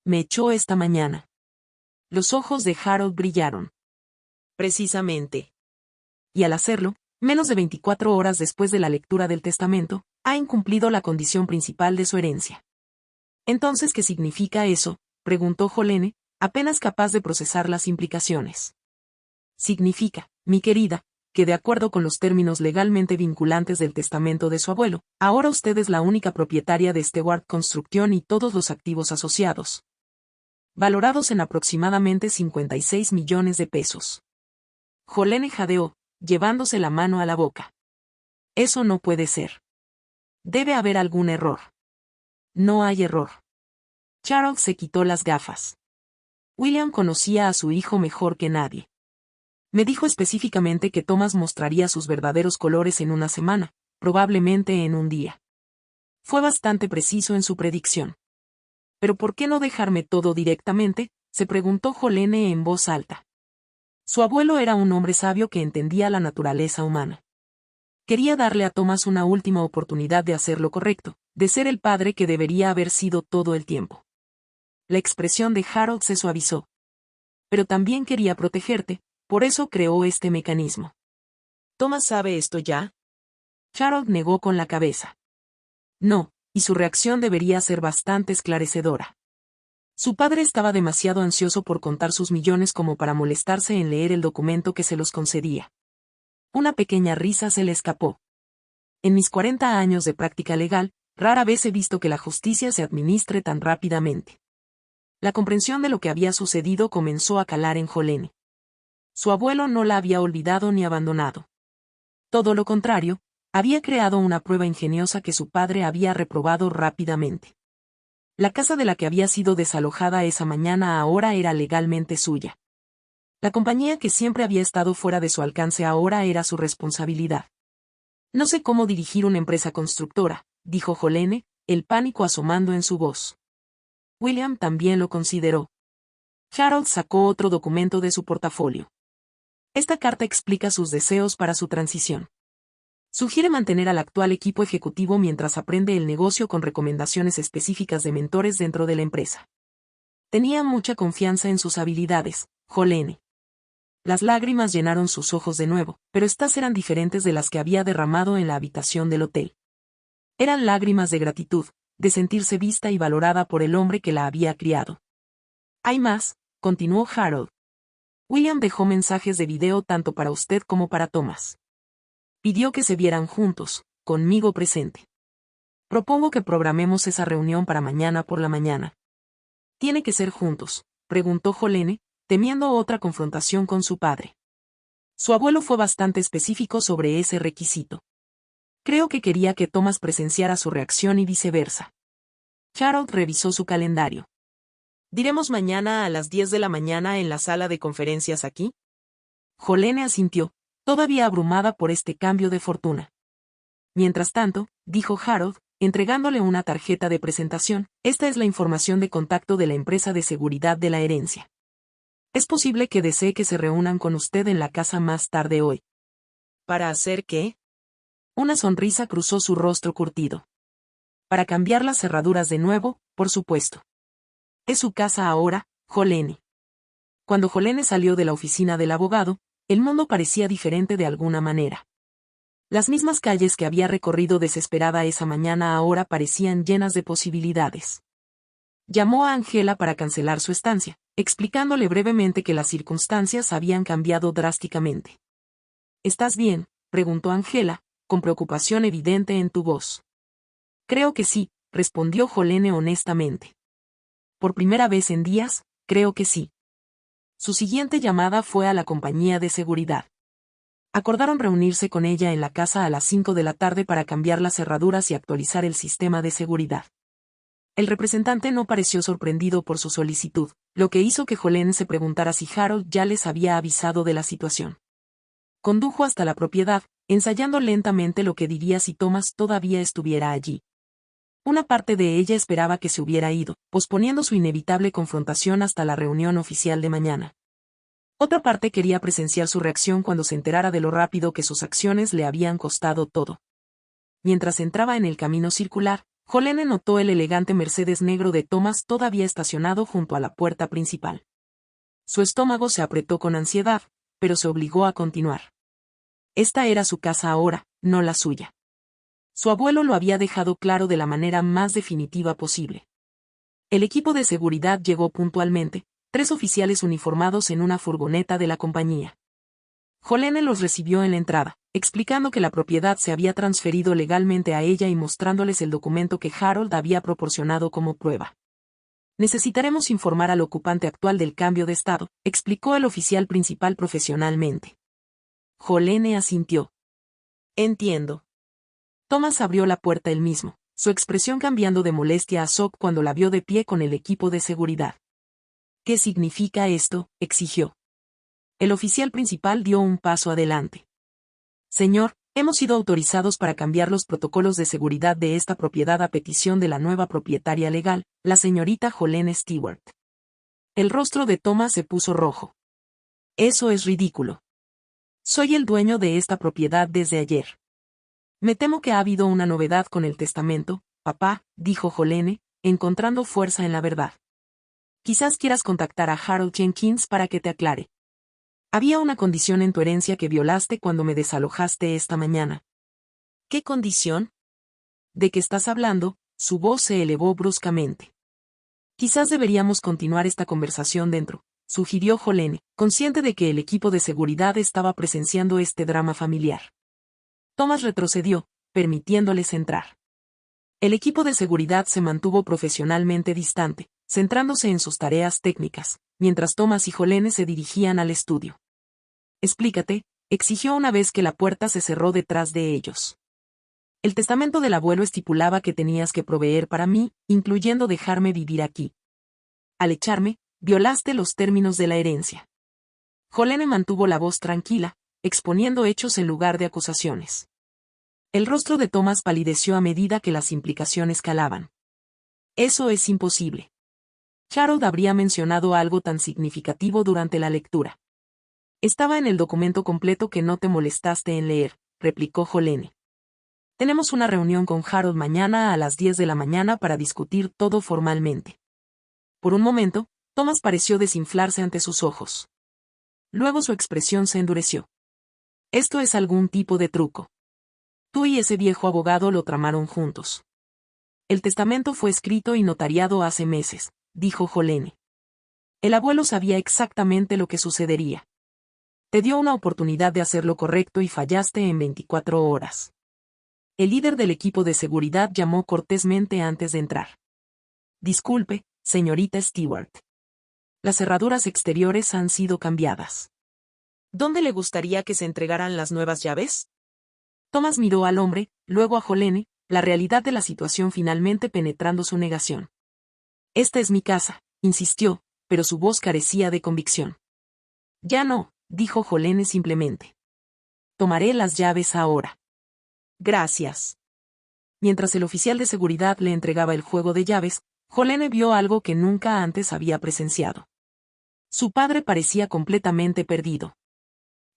Me echó esta mañana. Los ojos de Harold brillaron. Precisamente. Y al hacerlo, menos de 24 horas después de la lectura del testamento, ha incumplido la condición principal de su herencia. Entonces, ¿qué significa eso?, preguntó Jolene, apenas capaz de procesar las implicaciones. Significa, mi querida, que de acuerdo con los términos legalmente vinculantes del testamento de su abuelo, ahora usted es la única propietaria de Stewart Construction y todos los activos asociados, valorados en aproximadamente $56 millones. Jolene jadeó, llevándose la mano a la boca. Eso no puede ser. Debe haber algún error. No hay error. Harold se quitó las gafas. William conocía a su hijo mejor que nadie. Me dijo específicamente que Thomas mostraría sus verdaderos colores en una semana, probablemente en un día. Fue bastante preciso en su predicción. ¿Pero por qué no dejarme todo directamente?, se preguntó Jolene en voz alta. Su abuelo era un hombre sabio que entendía la naturaleza humana. Quería darle a Thomas una última oportunidad de hacer lo correcto, de ser el padre que debería haber sido todo el tiempo. La expresión de Harold se suavizó. Pero también quería protegerte, por eso creó este mecanismo. ¿Thomas sabe esto ya? Harold negó con la cabeza. No, y su reacción debería ser bastante esclarecedora. Su padre estaba demasiado ansioso por contar sus millones como para molestarse en leer el documento que se los concedía. Una pequeña risa se le escapó. En mis 40 años de práctica legal, rara vez he visto que la justicia se administre tan rápidamente. La comprensión de lo que había sucedido comenzó a calar en Jolene. Su abuelo no la había olvidado ni abandonado. Todo lo contrario, había creado una prueba ingeniosa que su padre había reprobado rápidamente. La casa de la que había sido desalojada esa mañana ahora era legalmente suya. La compañía que siempre había estado fuera de su alcance ahora era su responsabilidad. No sé cómo dirigir una empresa constructora, dijo Jolene, el pánico asomando en su voz. William también lo consideró. Harold sacó otro documento de su portafolio. Esta carta explica sus deseos para su transición. Sugiere mantener al actual equipo ejecutivo mientras aprende el negocio con recomendaciones específicas de mentores dentro de la empresa. Tenía mucha confianza en sus habilidades, Jolene. Las lágrimas llenaron sus ojos de nuevo, pero estas eran diferentes de las que había derramado en la habitación del hotel. Eran lágrimas de gratitud, de sentirse vista y valorada por el hombre que la había criado. Hay más, continuó Harold. William dejó mensajes de video tanto para usted como para Thomas. Pidió que se vieran juntos, conmigo presente. Propongo que programemos esa reunión para mañana por la mañana. ¿Tiene que ser juntos?, preguntó Jolene, temiendo otra confrontación con su padre. Su abuelo fue bastante específico sobre ese requisito. Creo que quería que Thomas presenciara su reacción y viceversa. Harold revisó su calendario. ¿Diremos mañana a las 10 de la mañana en la sala de conferencias aquí? Jolene asintió, todavía abrumada por este cambio de fortuna. Mientras tanto, dijo Harold, entregándole una tarjeta de presentación, esta es la información de contacto de la empresa de seguridad de la herencia. Es posible que desee que se reúnan con usted en la casa más tarde hoy. ¿Para hacer qué? Una sonrisa cruzó su rostro curtido. Para cambiar las cerraduras de nuevo, por supuesto. Es su casa ahora, Jolene. Cuando Jolene salió de la oficina del abogado, el mundo parecía diferente de alguna manera. Las mismas calles que había recorrido desesperada esa mañana ahora parecían llenas de posibilidades. Llamó a Angela para cancelar su estancia, explicándole brevemente que las circunstancias habían cambiado drásticamente. ¿Estás bien?, preguntó Angela, con preocupación evidente en tu voz. Creo que sí, respondió Jolene honestamente. Por primera vez en días, creo que sí. Su siguiente llamada fue a la compañía de seguridad. Acordaron reunirse con ella en la casa a las 5 de la tarde para cambiar las cerraduras y actualizar el sistema de seguridad. El representante no pareció sorprendido por su solicitud, lo que hizo que Jolene se preguntara si Harold ya les había avisado de la situación. Condujo hasta la propiedad, ensayando lentamente lo que diría si Thomas todavía estuviera allí. Una parte de ella esperaba que se hubiera ido, posponiendo su inevitable confrontación hasta la reunión oficial de mañana. Otra parte quería presenciar su reacción cuando se enterara de lo rápido que sus acciones le habían costado todo. Mientras entraba en el camino circular, Jolene notó el elegante Mercedes negro de Thomas todavía estacionado junto a la puerta principal. Su estómago se apretó con ansiedad, pero se obligó a continuar. Esta era su casa ahora, no la suya. Su abuelo lo había dejado claro de la manera más definitiva posible. El equipo de seguridad llegó puntualmente, 3 oficiales uniformados en una furgoneta de la compañía. Jolene los recibió en la entrada, explicando que la propiedad se había transferido legalmente a ella y mostrándoles el documento que Harold había proporcionado como prueba. Necesitaremos informar al ocupante actual del cambio de estado, explicó el oficial principal profesionalmente. Jolene asintió. Entiendo. Thomas abrió la puerta él mismo, su expresión cambiando de molestia a shock cuando la vio de pie con el equipo de seguridad. ¿Qué significa esto?, exigió. El oficial principal dio un paso adelante. Señor, hemos sido autorizados para cambiar los protocolos de seguridad de esta propiedad a petición de la nueva propietaria legal, la señorita Jolene Stewart. El rostro de Thomas se puso rojo. Eso es ridículo. Soy el dueño de esta propiedad desde ayer. Me temo que ha habido una novedad con el testamento, papá, dijo Jolene, encontrando fuerza en la verdad. Quizás quieras contactar a Harold Jenkins para que te aclare. Había una condición en tu herencia que violaste cuando me desalojaste esta mañana. ¿Qué condición? ¿De qué estás hablando? Su voz se elevó bruscamente. Quizás deberíamos continuar esta conversación dentro, sugirió Jolene, consciente de que el equipo de seguridad estaba presenciando este drama familiar. Thomas retrocedió, permitiéndoles entrar. El equipo de seguridad se mantuvo profesionalmente distante, centrándose en sus tareas técnicas, mientras Thomas y Jolene se dirigían al estudio. Explícate, exigió una vez que la puerta se cerró detrás de ellos. El testamento del abuelo estipulaba que tenías que proveer para mí, incluyendo dejarme vivir aquí. Al echarme, violaste los términos de la herencia. Jolene mantuvo la voz tranquila, exponiendo hechos en lugar de acusaciones. El rostro de Thomas palideció a medida que las implicaciones calaban. Eso es imposible. Harold habría mencionado algo tan significativo durante la lectura. Estaba en el documento completo que no te molestaste en leer, replicó Jolene. Tenemos una reunión con Harold mañana a las 10 de la mañana para discutir todo formalmente. Por un momento, Thomas pareció desinflarse ante sus ojos. Luego su expresión se endureció. Esto es algún tipo de truco. Tú y ese viejo abogado lo tramaron juntos. El testamento fue escrito y notariado hace meses, dijo Jolene. El abuelo sabía exactamente lo que sucedería. Te dio una oportunidad de hacer lo correcto y fallaste en 24 horas. El líder del equipo de seguridad llamó cortésmente antes de entrar. Disculpe, señorita Stewart. Las cerraduras exteriores han sido cambiadas. ¿Dónde le gustaría que se entregaran las nuevas llaves? Thomas miró al hombre, luego a Jolene, la realidad de la situación finalmente penetrando su negación. Esta es mi casa, insistió, pero su voz carecía de convicción. Ya no, dijo Jolene simplemente. Tomaré las llaves ahora. Gracias. Mientras el oficial de seguridad le entregaba el juego de llaves, Jolene vio algo que nunca antes había presenciado. Su padre parecía completamente perdido.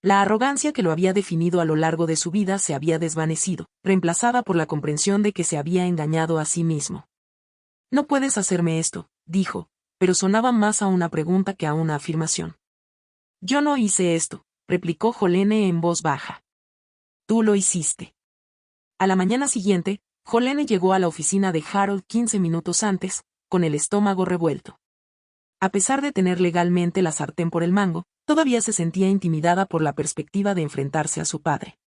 La arrogancia que lo había definido a lo largo de su vida se había desvanecido, reemplazada por la comprensión de que se había engañado a sí mismo. No puedes hacerme esto, dijo, pero sonaba más a una pregunta que a una afirmación. Yo no hice esto, replicó Jolene en voz baja. Tú lo hiciste. A la mañana siguiente, Jolene llegó a la oficina de Harold 15 minutos antes, con el estómago revuelto. A pesar de tener legalmente la sartén por el mango, todavía se sentía intimidada por la perspectiva de enfrentarse a su padre.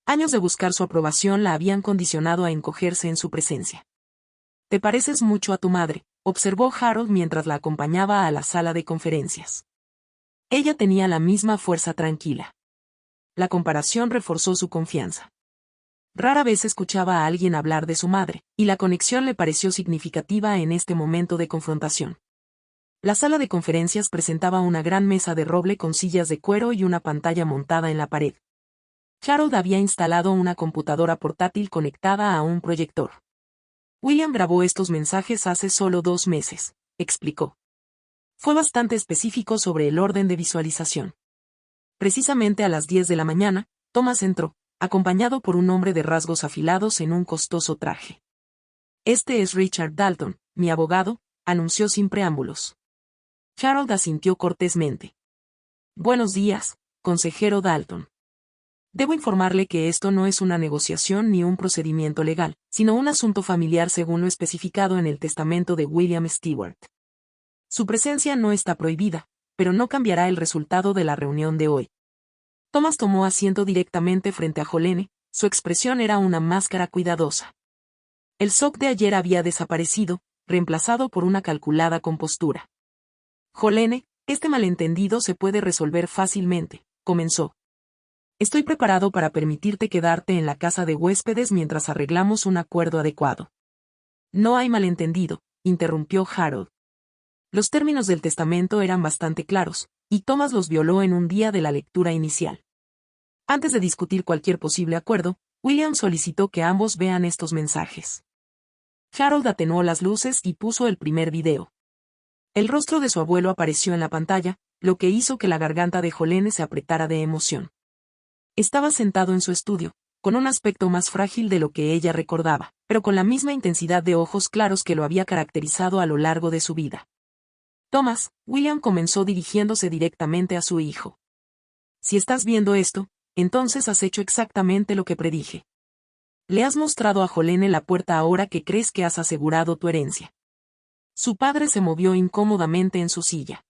Años de buscar su aprobación la habían condicionado a encogerse en su presencia. Te pareces mucho a tu madre, observó Harold mientras la acompañaba a la sala de conferencias. Ella tenía la misma fuerza tranquila. La comparación reforzó su confianza. Rara vez escuchaba a alguien hablar de su madre, y la conexión le pareció significativa en este momento de confrontación. La sala de conferencias presentaba una gran mesa de roble con sillas de cuero y una pantalla montada en la pared. Harold había instalado una computadora portátil conectada a un proyector. William grabó estos mensajes hace solo 2 meses, explicó. Fue bastante específico sobre el orden de visualización. Precisamente a las 10 de la mañana, Thomas entró, acompañado por un hombre de rasgos afilados en un costoso traje. Este es Richard Dalton, mi abogado, anunció sin preámbulos. Harold asintió cortésmente. Buenos días, consejero Dalton. Debo informarle que esto no es una negociación ni un procedimiento legal, sino un asunto familiar según lo especificado en el testamento de William Stewart. Su presencia no está prohibida, pero no cambiará el resultado de la reunión de hoy. Thomas tomó asiento directamente frente a Jolene, su expresión era una máscara cuidadosa. El shock de ayer había desaparecido, reemplazado por una calculada compostura. Jolene, este malentendido se puede resolver fácilmente, comenzó. Estoy preparado para permitirte quedarte en la casa de huéspedes mientras arreglamos un acuerdo adecuado. No hay malentendido, interrumpió Harold. Los términos del testamento eran bastante claros, y Thomas los violó en un día de la lectura inicial. Antes de discutir cualquier posible acuerdo, William solicitó que ambos vean estos mensajes. Harold atenuó las luces y puso el primer video. El rostro de su abuelo apareció en la pantalla, lo que hizo que la garganta de Jolene se apretara de emoción. Estaba sentado en su estudio, con un aspecto más frágil de lo que ella recordaba, pero con la misma intensidad de ojos claros que lo había caracterizado a lo largo de su vida. Thomas, William comenzó dirigiéndose directamente a su hijo. Si estás viendo esto, entonces has hecho exactamente lo que predije. Le has mostrado a Jolene la puerta ahora que crees que has asegurado tu herencia. Su padre se movió incómodamente en su silla.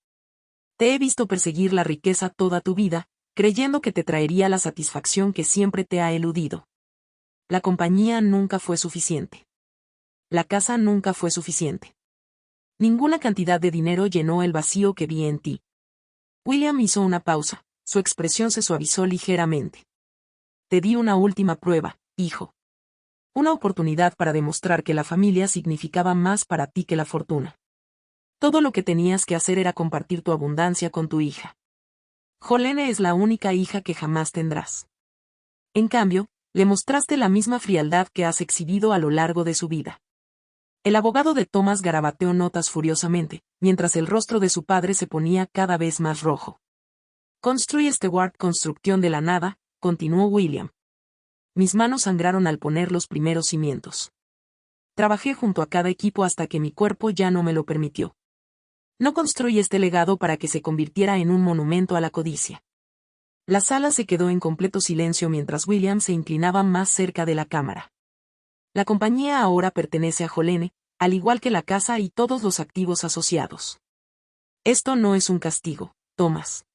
Te he visto perseguir la riqueza toda tu vida, creyendo que te traería la satisfacción que siempre te ha eludido. La compañía nunca fue suficiente. La casa nunca fue suficiente. Ninguna cantidad de dinero llenó el vacío que vi en ti. William hizo una pausa, su expresión se suavizó ligeramente. Te di una última prueba, hijo. Una oportunidad para demostrar que la familia significaba más para ti que la fortuna. Todo lo que tenías que hacer era compartir tu abundancia con tu hija. Jolene es la única hija que jamás tendrás. En cambio, le mostraste la misma frialdad que has exhibido a lo largo de su vida. El abogado de Thomas garabateó notas furiosamente, mientras el rostro de su padre se ponía cada vez más rojo. Construye Stewart construcción de la nada, continuó William. Mis manos sangraron al poner los primeros cimientos. Trabajé junto a cada equipo hasta que mi cuerpo ya no me lo permitió. No construí este legado para que se convirtiera en un monumento a la codicia. La sala se quedó en completo silencio mientras William se inclinaba más cerca de la cámara. La compañía ahora pertenece a Jolene, al igual que la casa y todos los activos asociados. Esto no es un castigo, Thomas.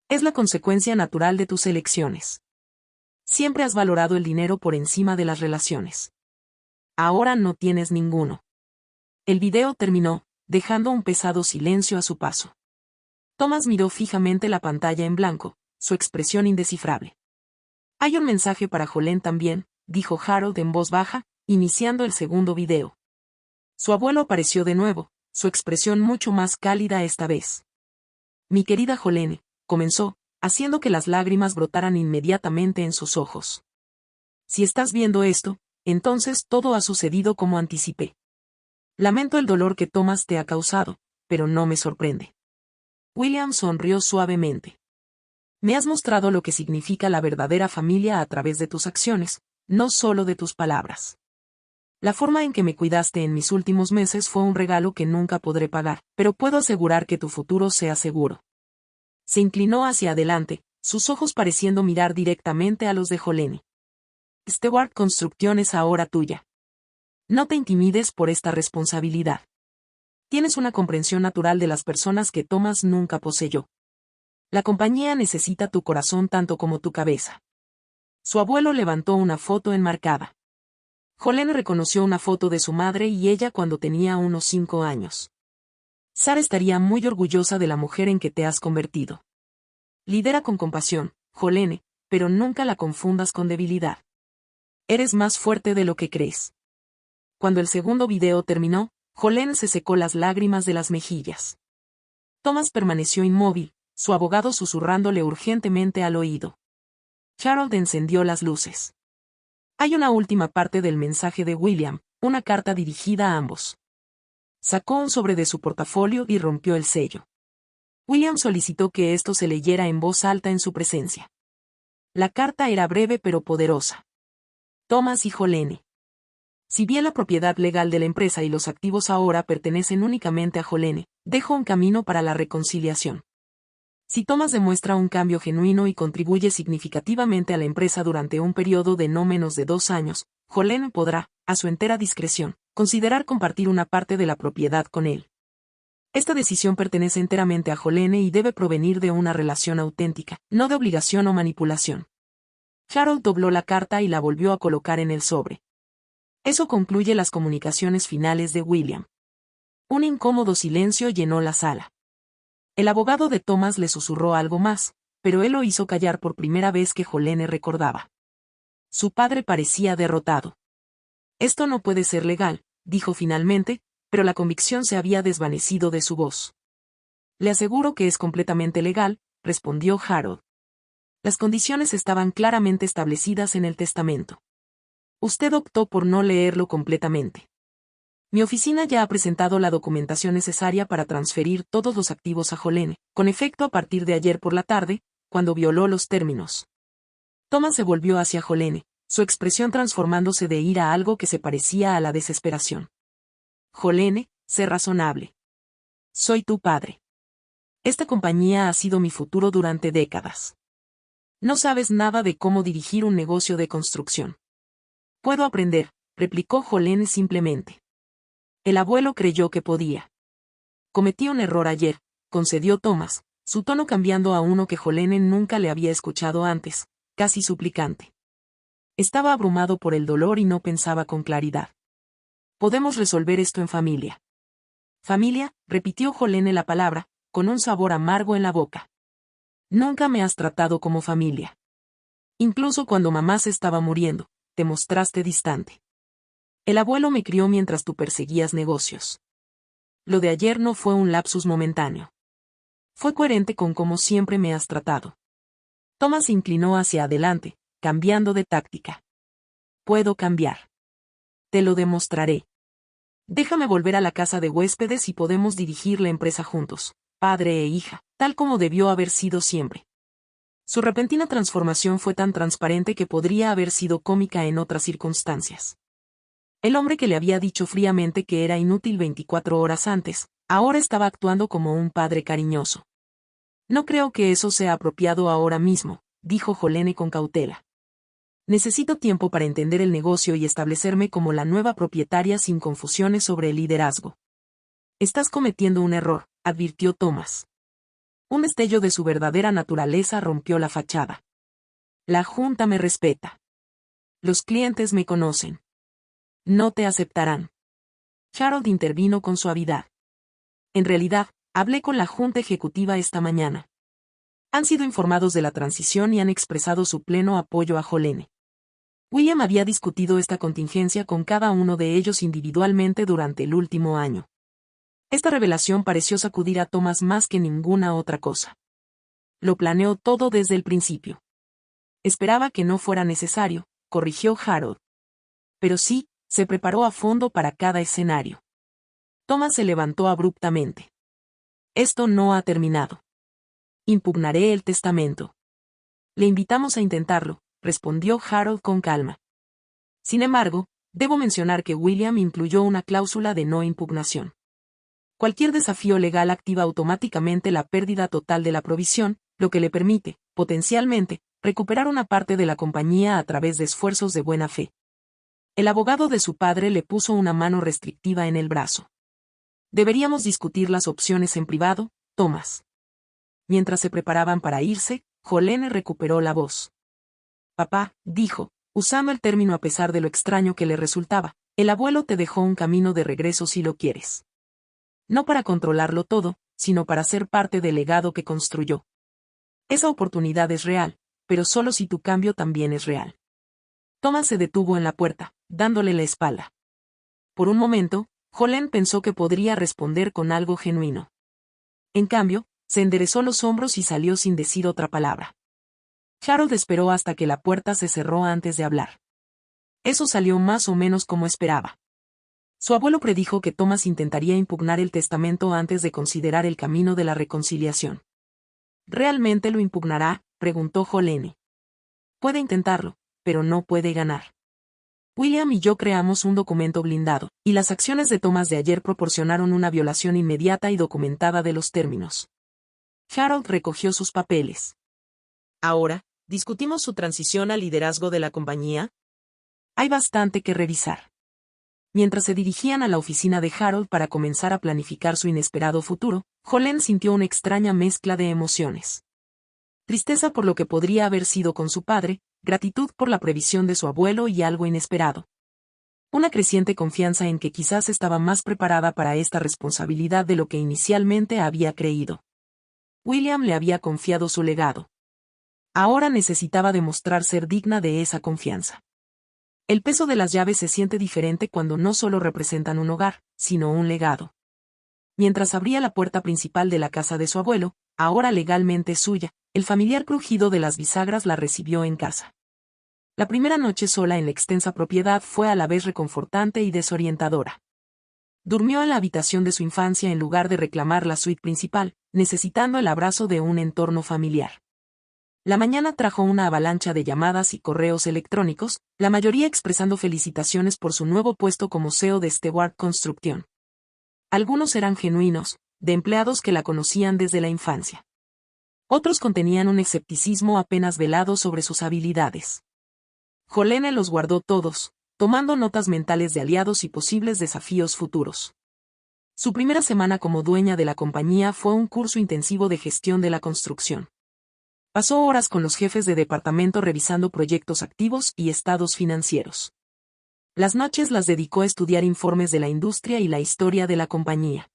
Es la consecuencia natural de tus elecciones. Siempre has valorado el dinero por encima de las relaciones. Ahora no tienes ninguno. El video terminó, dejando un pesado silencio a su paso. Thomas miró fijamente la pantalla en blanco, su expresión indescifrable. Hay un mensaje para Jolene también, dijo Harold en voz baja, iniciando el segundo video. Su abuelo apareció de nuevo, su expresión mucho más cálida esta vez. Mi querida Jolene, comenzó, haciendo que las lágrimas brotaran inmediatamente en sus ojos. Si estás viendo esto, entonces todo ha sucedido como anticipé. Lamento el dolor que Thomas te ha causado, pero no me sorprende. William sonrió suavemente. Me has mostrado lo que significa la verdadera familia a través de tus acciones, no solo de tus palabras. La forma en que me cuidaste en mis últimos meses fue un regalo que nunca podré pagar, pero puedo asegurar que tu futuro sea seguro. Se inclinó hacia adelante, sus ojos pareciendo mirar directamente a los de Jolene. Stewart Construction es ahora tuya. No te intimides por esta responsabilidad. Tienes una comprensión natural de las personas que Thomas nunca poseyó. La compañía necesita tu corazón tanto como tu cabeza. Su abuelo levantó una foto enmarcada. Jolene reconoció una foto de su madre y ella cuando tenía unos 5 años. Sara estaría muy orgullosa de la mujer en que te has convertido. Lidera con compasión, Jolene, pero nunca la confundas con debilidad. Eres más fuerte de lo que crees. Cuando el segundo video terminó, Jolene se secó las lágrimas de las mejillas. Thomas permaneció inmóvil, su abogado susurrándole urgentemente al oído. Harold encendió las luces. Hay una última parte del mensaje de William, una carta dirigida a ambos. Sacó un sobre de su portafolio y rompió el sello. William solicitó que esto se leyera en voz alta en su presencia. La carta era breve pero poderosa. Thomas y Jolene. Si bien la propiedad legal de la empresa y los activos ahora pertenecen únicamente a Jolene, dejo un camino para la reconciliación. Si Thomas demuestra un cambio genuino y contribuye significativamente a la empresa durante un periodo de no menos de 2 años, Jolene podrá, a su entera discreción, considerar compartir una parte de la propiedad con él. Esta decisión pertenece enteramente a Jolene y debe provenir de una relación auténtica, no de obligación o manipulación. Harold dobló la carta y la volvió a colocar en el sobre. Eso concluye las comunicaciones finales de William. Un incómodo silencio llenó la sala. El abogado de Thomas le susurró algo más, pero él lo hizo callar por primera vez que Jolene recordaba. Su padre parecía derrotado. Esto no puede ser legal, dijo finalmente, pero la convicción se había desvanecido de su voz. Le aseguro que es completamente legal, respondió Harold. Las condiciones estaban claramente establecidas en el testamento. Usted optó por no leerlo completamente. Mi oficina ya ha presentado la documentación necesaria para transferir todos los activos a Jolene, con efecto a partir de ayer por la tarde, cuando violó los términos. Thomas se volvió hacia Jolene, su expresión transformándose de ira a algo que se parecía a la desesperación. Jolene, sé razonable. Soy tu padre. Esta compañía ha sido mi futuro durante décadas. No sabes nada de cómo dirigir un negocio de construcción. Puedo aprender, replicó Jolene simplemente. El abuelo creyó que podía. Cometí un error ayer, concedió Thomas, su tono cambiando a uno que Jolene nunca le había escuchado antes, casi suplicante. Estaba abrumado por el dolor y no pensaba con claridad. Podemos resolver esto en familia. Familia, repitió Jolene la palabra, con un sabor amargo en la boca. Nunca me has tratado como familia. Incluso cuando mamá se estaba muriendo, te mostraste distante. El abuelo me crió mientras tú perseguías negocios. Lo de ayer no fue un lapsus momentáneo. Fue coherente con cómo siempre me has tratado. Thomas se inclinó hacia adelante, cambiando de táctica. Puedo cambiar. Te lo demostraré. Déjame volver a la casa de huéspedes y podemos dirigir la empresa juntos, padre e hija, tal como debió haber sido siempre. Su repentina transformación fue tan transparente que podría haber sido cómica en otras circunstancias. El hombre que le había dicho fríamente que era inútil 24 horas antes, ahora estaba actuando como un padre cariñoso. No creo que eso sea apropiado ahora mismo, dijo Jolene con cautela. Necesito tiempo para entender el negocio y establecerme como la nueva propietaria sin confusiones sobre el liderazgo. Estás cometiendo un error, advirtió Thomas. Un destello de su verdadera naturaleza rompió la fachada. La junta me respeta. Los clientes me conocen. No te aceptarán. Harold intervino con suavidad. En realidad, hablé con la junta ejecutiva esta mañana. Han sido informados de la transición y han expresado su pleno apoyo a Jolene. William había discutido esta contingencia con cada uno de ellos individualmente durante el último año. Esta revelación pareció sacudir a Thomas más que ninguna otra cosa. Lo planeó todo desde el principio. Esperaba que no fuera necesario, corrigió Harold. Pero sí, se preparó a fondo para cada escenario. Thomas se levantó abruptamente. Esto no ha terminado. Impugnaré el testamento. Le invitamos a intentarlo, respondió Harold con calma. Sin embargo, debo mencionar que William incluyó una cláusula de no impugnación. Cualquier desafío legal activa automáticamente la pérdida total de la provisión, lo que le permite, potencialmente, recuperar una parte de la compañía a través de esfuerzos de buena fe. El abogado de su padre le puso una mano restrictiva en el brazo. Deberíamos discutir las opciones en privado, Thomas. Mientras se preparaban para irse, Jolene recuperó la voz. Papá, dijo, usando el término a pesar de lo extraño que le resultaba, el abuelo te dejó un camino de regreso si lo quieres. No para controlarlo todo, sino para ser parte del legado que construyó. Esa oportunidad es real, pero solo si tu cambio también es real. Thomas se detuvo en la puerta, dándole la espalda. Por un momento, Jolene pensó que podría responder con algo genuino. En cambio, se enderezó los hombros y salió sin decir otra palabra. Harold esperó hasta que la puerta se cerró antes de hablar. Eso salió más o menos como esperaba. Su abuelo predijo que Thomas intentaría impugnar el testamento antes de considerar el camino de la reconciliación. ¿Realmente lo impugnará?, preguntó Jolene. Puede intentarlo, pero no puede ganar. William y yo creamos un documento blindado, y las acciones de Thomas de ayer proporcionaron una violación inmediata y documentada de los términos. Harold recogió sus papeles. Ahora, ¿discutimos su transición al liderazgo de la compañía? Hay bastante que revisar. Mientras se dirigían a la oficina de Harold para comenzar a planificar su inesperado futuro, Jolene sintió una extraña mezcla de emociones. Tristeza por lo que podría haber sido con su padre, gratitud por la previsión de su abuelo y algo inesperado. Una creciente confianza en que quizás estaba más preparada para esta responsabilidad de lo que inicialmente había creído. William le había confiado su legado. Ahora necesitaba demostrar ser digna de esa confianza. El peso de las llaves se siente diferente cuando no solo representan un hogar, sino un legado. Mientras abría la puerta principal de la casa de su abuelo, ahora legalmente suya, el familiar crujido de las bisagras la recibió en casa. La primera noche sola en la extensa propiedad fue a la vez reconfortante y desorientadora. Durmió en la habitación de su infancia en lugar de reclamar la suite principal, necesitando el abrazo de un entorno familiar. La mañana trajo una avalancha de llamadas y correos electrónicos, la mayoría expresando felicitaciones por su nuevo puesto como CEO de Stewart Construction. Algunos eran genuinos, de empleados que la conocían desde la infancia. Otros contenían un escepticismo apenas velado sobre sus habilidades. Jolene los guardó todos, tomando notas mentales de aliados y posibles desafíos futuros. Su primera semana como dueña de la compañía fue un curso intensivo de gestión de la construcción. Pasó horas con los jefes de departamento revisando proyectos activos y estados financieros. Las noches las dedicó a estudiar informes de la industria y la historia de la compañía.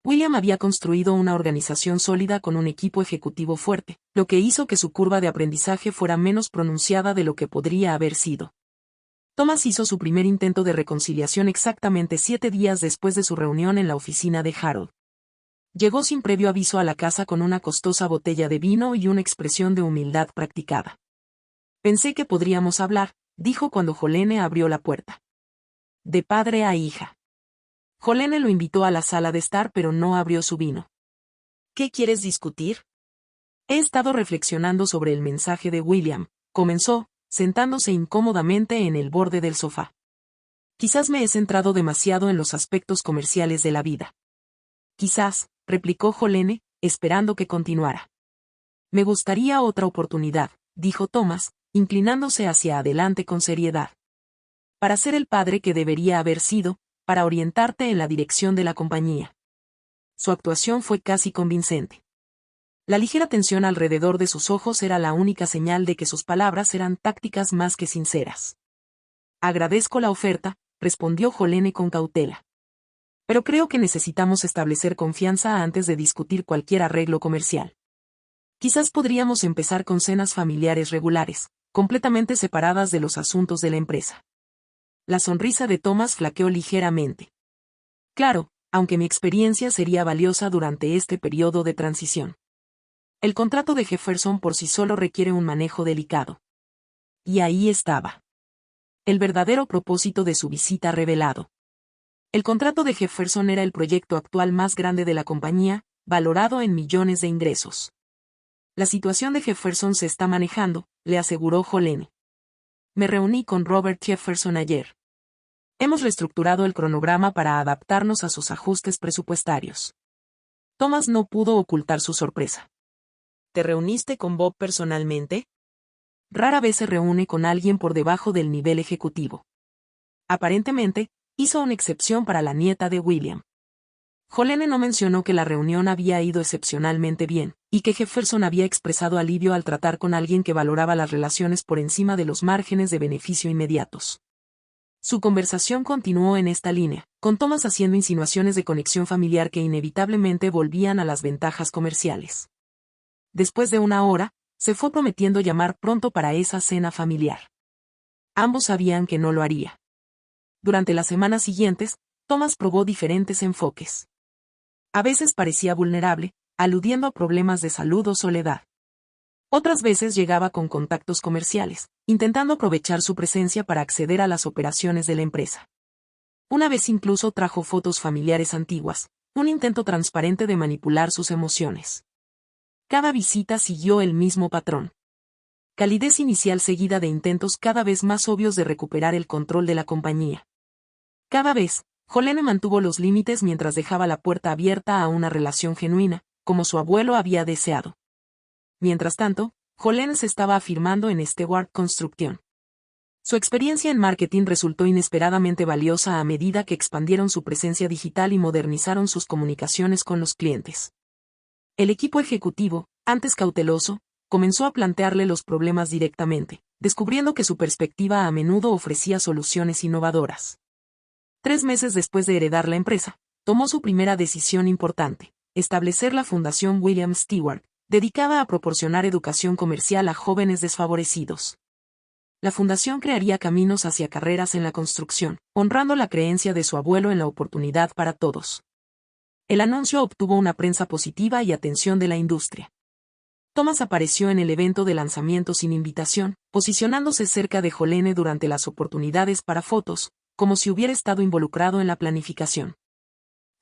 William había construido una organización sólida con un equipo ejecutivo fuerte, lo que hizo que su curva de aprendizaje fuera menos pronunciada de lo que podría haber sido. Thomas hizo su primer intento de reconciliación exactamente 7 días después de su reunión en la oficina de Harold. Llegó sin previo aviso a la casa con una costosa botella de vino y una expresión de humildad practicada. Pensé que podríamos hablar, dijo cuando Jolene abrió la puerta. De padre a hija. Jolene lo invitó a la sala de estar pero no abrió su vino. ¿Qué quieres discutir? He estado reflexionando sobre el mensaje de William, comenzó, sentándose incómodamente en el borde del sofá. Quizás me he centrado demasiado en los aspectos comerciales de la vida. Quizás, replicó Jolene, esperando que continuara. Me gustaría otra oportunidad, dijo Thomas, inclinándose hacia adelante con seriedad. Para ser el padre que debería haber sido, para orientarte en la dirección de la compañía. Su actuación fue casi convincente. La ligera tensión alrededor de sus ojos era la única señal de que sus palabras eran tácticas más que sinceras. Agradezco la oferta, respondió Jolene con cautela. Pero creo que necesitamos establecer confianza antes de discutir cualquier arreglo comercial. Quizás podríamos empezar con cenas familiares regulares, completamente separadas de los asuntos de la empresa. La sonrisa de Thomas flaqueó ligeramente. Claro, aunque mi experiencia sería valiosa durante este periodo de transición. El contrato de Jefferson por sí solo requiere un manejo delicado. Y ahí estaba. El verdadero propósito de su visita revelado. El contrato de Jefferson era el proyecto actual más grande de la compañía, valorado en millones de ingresos. La situación de Jefferson se está manejando, le aseguró Jolene. Me reuní con Robert Jefferson ayer. Hemos reestructurado el cronograma para adaptarnos a sus ajustes presupuestarios. Thomas no pudo ocultar su sorpresa. ¿Te reuniste con Bob personalmente? Rara vez se reúne con alguien por debajo del nivel ejecutivo. Aparentemente, hizo una excepción para la nieta de William. Jolene no mencionó que la reunión había ido excepcionalmente bien, y que Jefferson había expresado alivio al tratar con alguien que valoraba las relaciones por encima de los márgenes de beneficio inmediatos. Su conversación continuó en esta línea, con Thomas haciendo insinuaciones de conexión familiar que inevitablemente volvían a las ventajas comerciales. Después de una hora, se fue prometiendo llamar pronto para esa cena familiar. Ambos sabían que no lo haría. Durante las semanas siguientes, Thomas probó diferentes enfoques. A veces parecía vulnerable, aludiendo a problemas de salud o soledad. Otras veces llegaba con contactos comerciales, intentando aprovechar su presencia para acceder a las operaciones de la empresa. Una vez incluso trajo fotos familiares antiguas, un intento transparente de manipular sus emociones. Cada visita siguió el mismo patrón. Calidez inicial seguida de intentos cada vez más obvios de recuperar el control de la compañía. Cada vez, Jolene mantuvo los límites mientras dejaba la puerta abierta a una relación genuina, como su abuelo había deseado. Mientras tanto, Jolene se estaba afirmando en Stewart Construction. Su experiencia en marketing resultó inesperadamente valiosa a medida que expandieron su presencia digital y modernizaron sus comunicaciones con los clientes. El equipo ejecutivo, antes cauteloso, comenzó a plantearle los problemas directamente, descubriendo que su perspectiva a menudo ofrecía soluciones innovadoras. 3 meses después de heredar la empresa, tomó su primera decisión importante, establecer la Fundación William Stewart, dedicada a proporcionar educación comercial a jóvenes desfavorecidos. La fundación crearía caminos hacia carreras en la construcción, honrando la creencia de su abuelo en la oportunidad para todos. El anuncio obtuvo una prensa positiva y atención de la industria. Thomas apareció en el evento de lanzamiento sin invitación, posicionándose cerca de Jolene durante las oportunidades para fotos, como si hubiera estado involucrado en la planificación.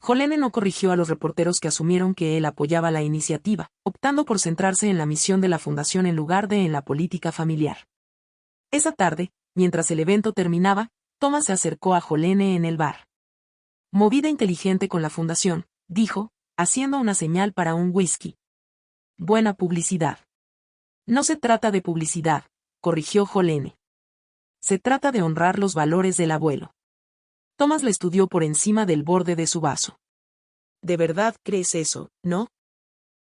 Jolene no corrigió a los reporteros que asumieron que él apoyaba la iniciativa, optando por centrarse en la misión de la fundación en lugar de en la política familiar. Esa tarde, mientras el evento terminaba, Thomas se acercó a Jolene en el bar. Movida inteligente con la fundación, dijo, haciendo una señal para un whisky. Buena publicidad. No se trata de publicidad, corrigió Jolene. Se trata de honrar los valores del abuelo. Thomas la estudió por encima del borde de su vaso. ¿De verdad crees eso, no?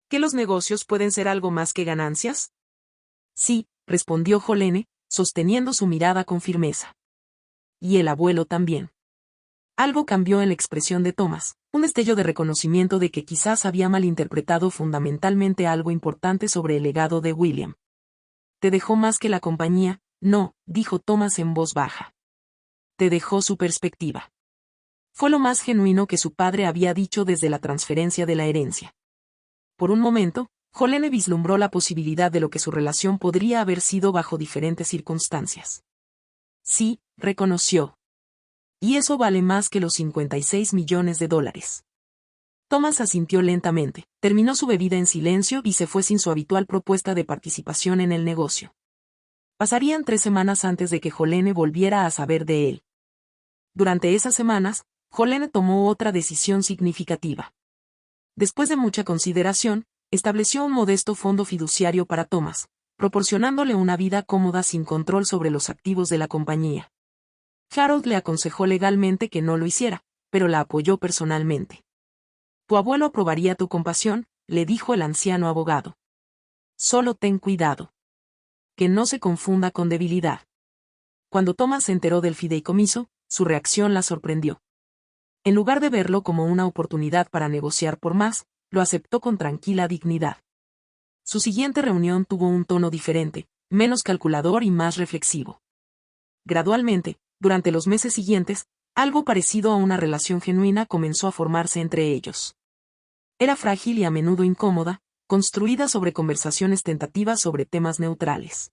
¿Que los negocios pueden ser algo más que ganancias? Sí, respondió Jolene, sosteniendo su mirada con firmeza. Y el abuelo también. Algo cambió en la expresión de Thomas, un destello de reconocimiento de que quizás había malinterpretado fundamentalmente algo importante sobre el legado de William. ¿Te dejó más que la compañía? No, dijo Thomas en voz baja. Te dejó su perspectiva. Fue lo más genuino que su padre había dicho desde la transferencia de la herencia. Por un momento, Jolene vislumbró la posibilidad de lo que su relación podría haber sido bajo diferentes circunstancias. Sí, reconoció. Y eso vale más que los 56 millones de dólares. Thomas asintió lentamente, terminó su bebida en silencio y se fue sin su habitual propuesta de participación en el negocio. Pasarían 3 semanas antes de que Jolene volviera a saber de él. Durante esas semanas, Jolene tomó otra decisión significativa. Después de mucha consideración, estableció un modesto fondo fiduciario para Thomas, proporcionándole una vida cómoda sin control sobre los activos de la compañía. Harold le aconsejó legalmente que no lo hiciera, pero la apoyó personalmente. Tu abuelo aprobaría tu compasión, le dijo el anciano abogado. Solo ten cuidado. Que no se confunda con debilidad. Cuando Thomas se enteró del fideicomiso, su reacción la sorprendió. En lugar de verlo como una oportunidad para negociar por más, lo aceptó con tranquila dignidad. Su siguiente reunión tuvo un tono diferente, menos calculador y más reflexivo. Gradualmente, durante los meses siguientes, algo parecido a una relación genuina comenzó a formarse entre ellos. Era frágil y a menudo incómoda, construida sobre conversaciones tentativas sobre temas neutrales.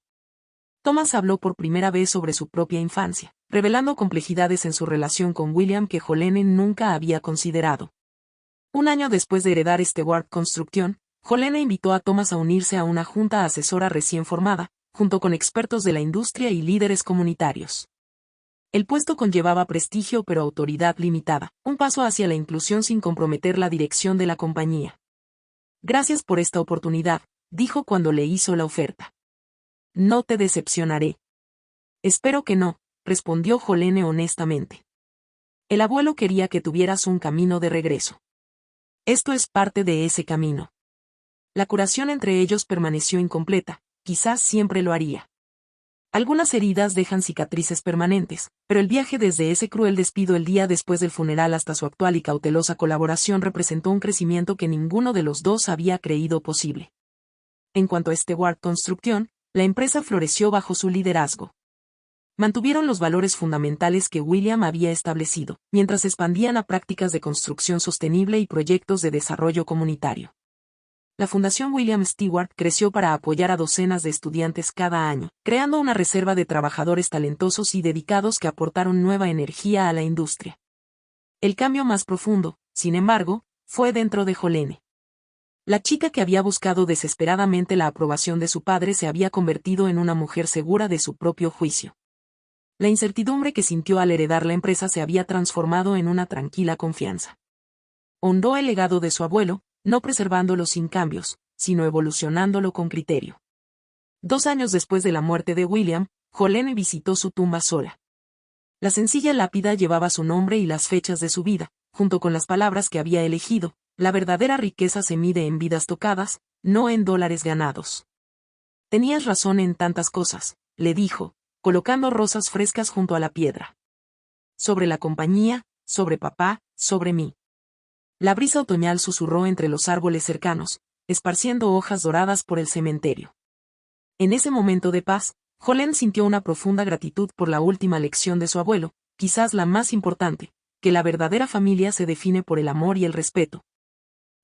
Thomas habló por primera vez sobre su propia infancia, revelando complejidades en su relación con William que Jolene nunca había considerado. Un año después de heredar Stewart Construction, Jolene invitó a Thomas a unirse a una junta asesora recién formada, junto con expertos de la industria y líderes comunitarios. El puesto conllevaba prestigio pero autoridad limitada, un paso hacia la inclusión sin comprometer la dirección de la compañía. Gracias por esta oportunidad, dijo cuando le hizo la oferta. No te decepcionaré. Espero que no, respondió Jolene honestamente. El abuelo quería que tuvieras un camino de regreso. Esto es parte de ese camino. La curación entre ellos permaneció incompleta, quizás siempre lo haría. Algunas heridas dejan cicatrices permanentes, pero el viaje desde ese cruel despido el día después del funeral hasta su actual y cautelosa colaboración representó un crecimiento que ninguno de los dos había creído posible. En cuanto a Stewart Construction, la empresa floreció bajo su liderazgo. Mantuvieron los valores fundamentales que William había establecido, mientras expandían a prácticas de construcción sostenible y proyectos de desarrollo comunitario. La Fundación William Stewart creció para apoyar a docenas de estudiantes cada año, creando una reserva de trabajadores talentosos y dedicados que aportaron nueva energía a la industria. El cambio más profundo, sin embargo, fue dentro de Jolene. La chica que había buscado desesperadamente la aprobación de su padre se había convertido en una mujer segura de su propio juicio. La incertidumbre que sintió al heredar la empresa se había transformado en una tranquila confianza. Hondó el legado de su abuelo, no preservándolo sin cambios, sino evolucionándolo con criterio. 2 años después de la muerte de William, Jolene visitó su tumba sola. La sencilla lápida llevaba su nombre y las fechas de su vida, junto con las palabras que había elegido. La verdadera riqueza se mide en vidas tocadas, no en dólares ganados. Tenías razón en tantas cosas, le dijo, colocando rosas frescas junto a la piedra. Sobre la compañía, sobre papá, sobre mí. La brisa otoñal susurró entre los árboles cercanos, esparciendo hojas doradas por el cementerio. En ese momento de paz, Jolene sintió una profunda gratitud por la última lección de su abuelo, quizás la más importante, que la verdadera familia se define por el amor y el respeto.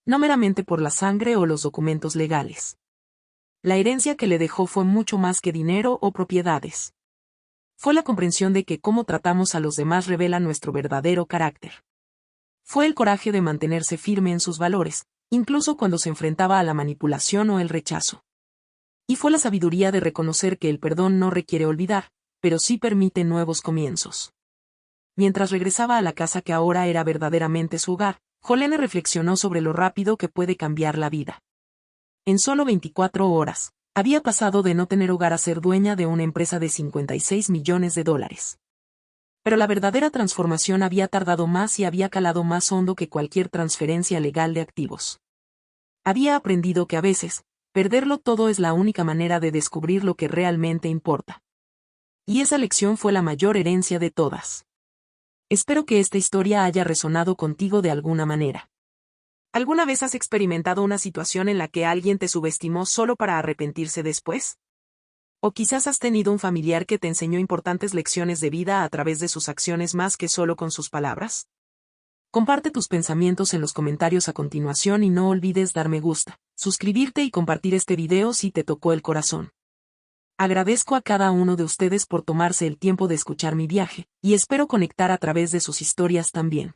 No meramente por la sangre o los documentos legales. La herencia que le dejó fue mucho más que dinero o propiedades. Fue la comprensión de que cómo tratamos a los demás revela nuestro verdadero carácter. Fue el coraje de mantenerse firme en sus valores, incluso cuando se enfrentaba a la manipulación o el rechazo. Y fue la sabiduría de reconocer que el perdón no requiere olvidar, pero sí permite nuevos comienzos. Mientras regresaba a la casa que ahora era verdaderamente su hogar, Jolene reflexionó sobre lo rápido que puede cambiar la vida. En solo 24 horas, Había pasado de no tener hogar a ser dueña de una empresa de $56 millones. Pero la verdadera transformación había tardado más y había calado más hondo que cualquier transferencia legal de activos. Había aprendido que a veces, perderlo todo es la única manera de descubrir lo que realmente importa. Y esa lección fue la mayor herencia de todas. Espero que esta historia haya resonado contigo de alguna manera. ¿Alguna vez has experimentado una situación en la que alguien te subestimó solo para arrepentirse después? O quizás has tenido un familiar que te enseñó importantes lecciones de vida a través de sus acciones más que solo con sus palabras. Comparte tus pensamientos en los comentarios a continuación y no olvides dar me gusta, suscribirte y compartir este video si te tocó el corazón. Agradezco a cada uno de ustedes por tomarse el tiempo de escuchar mi viaje, y espero conectar a través de sus historias también.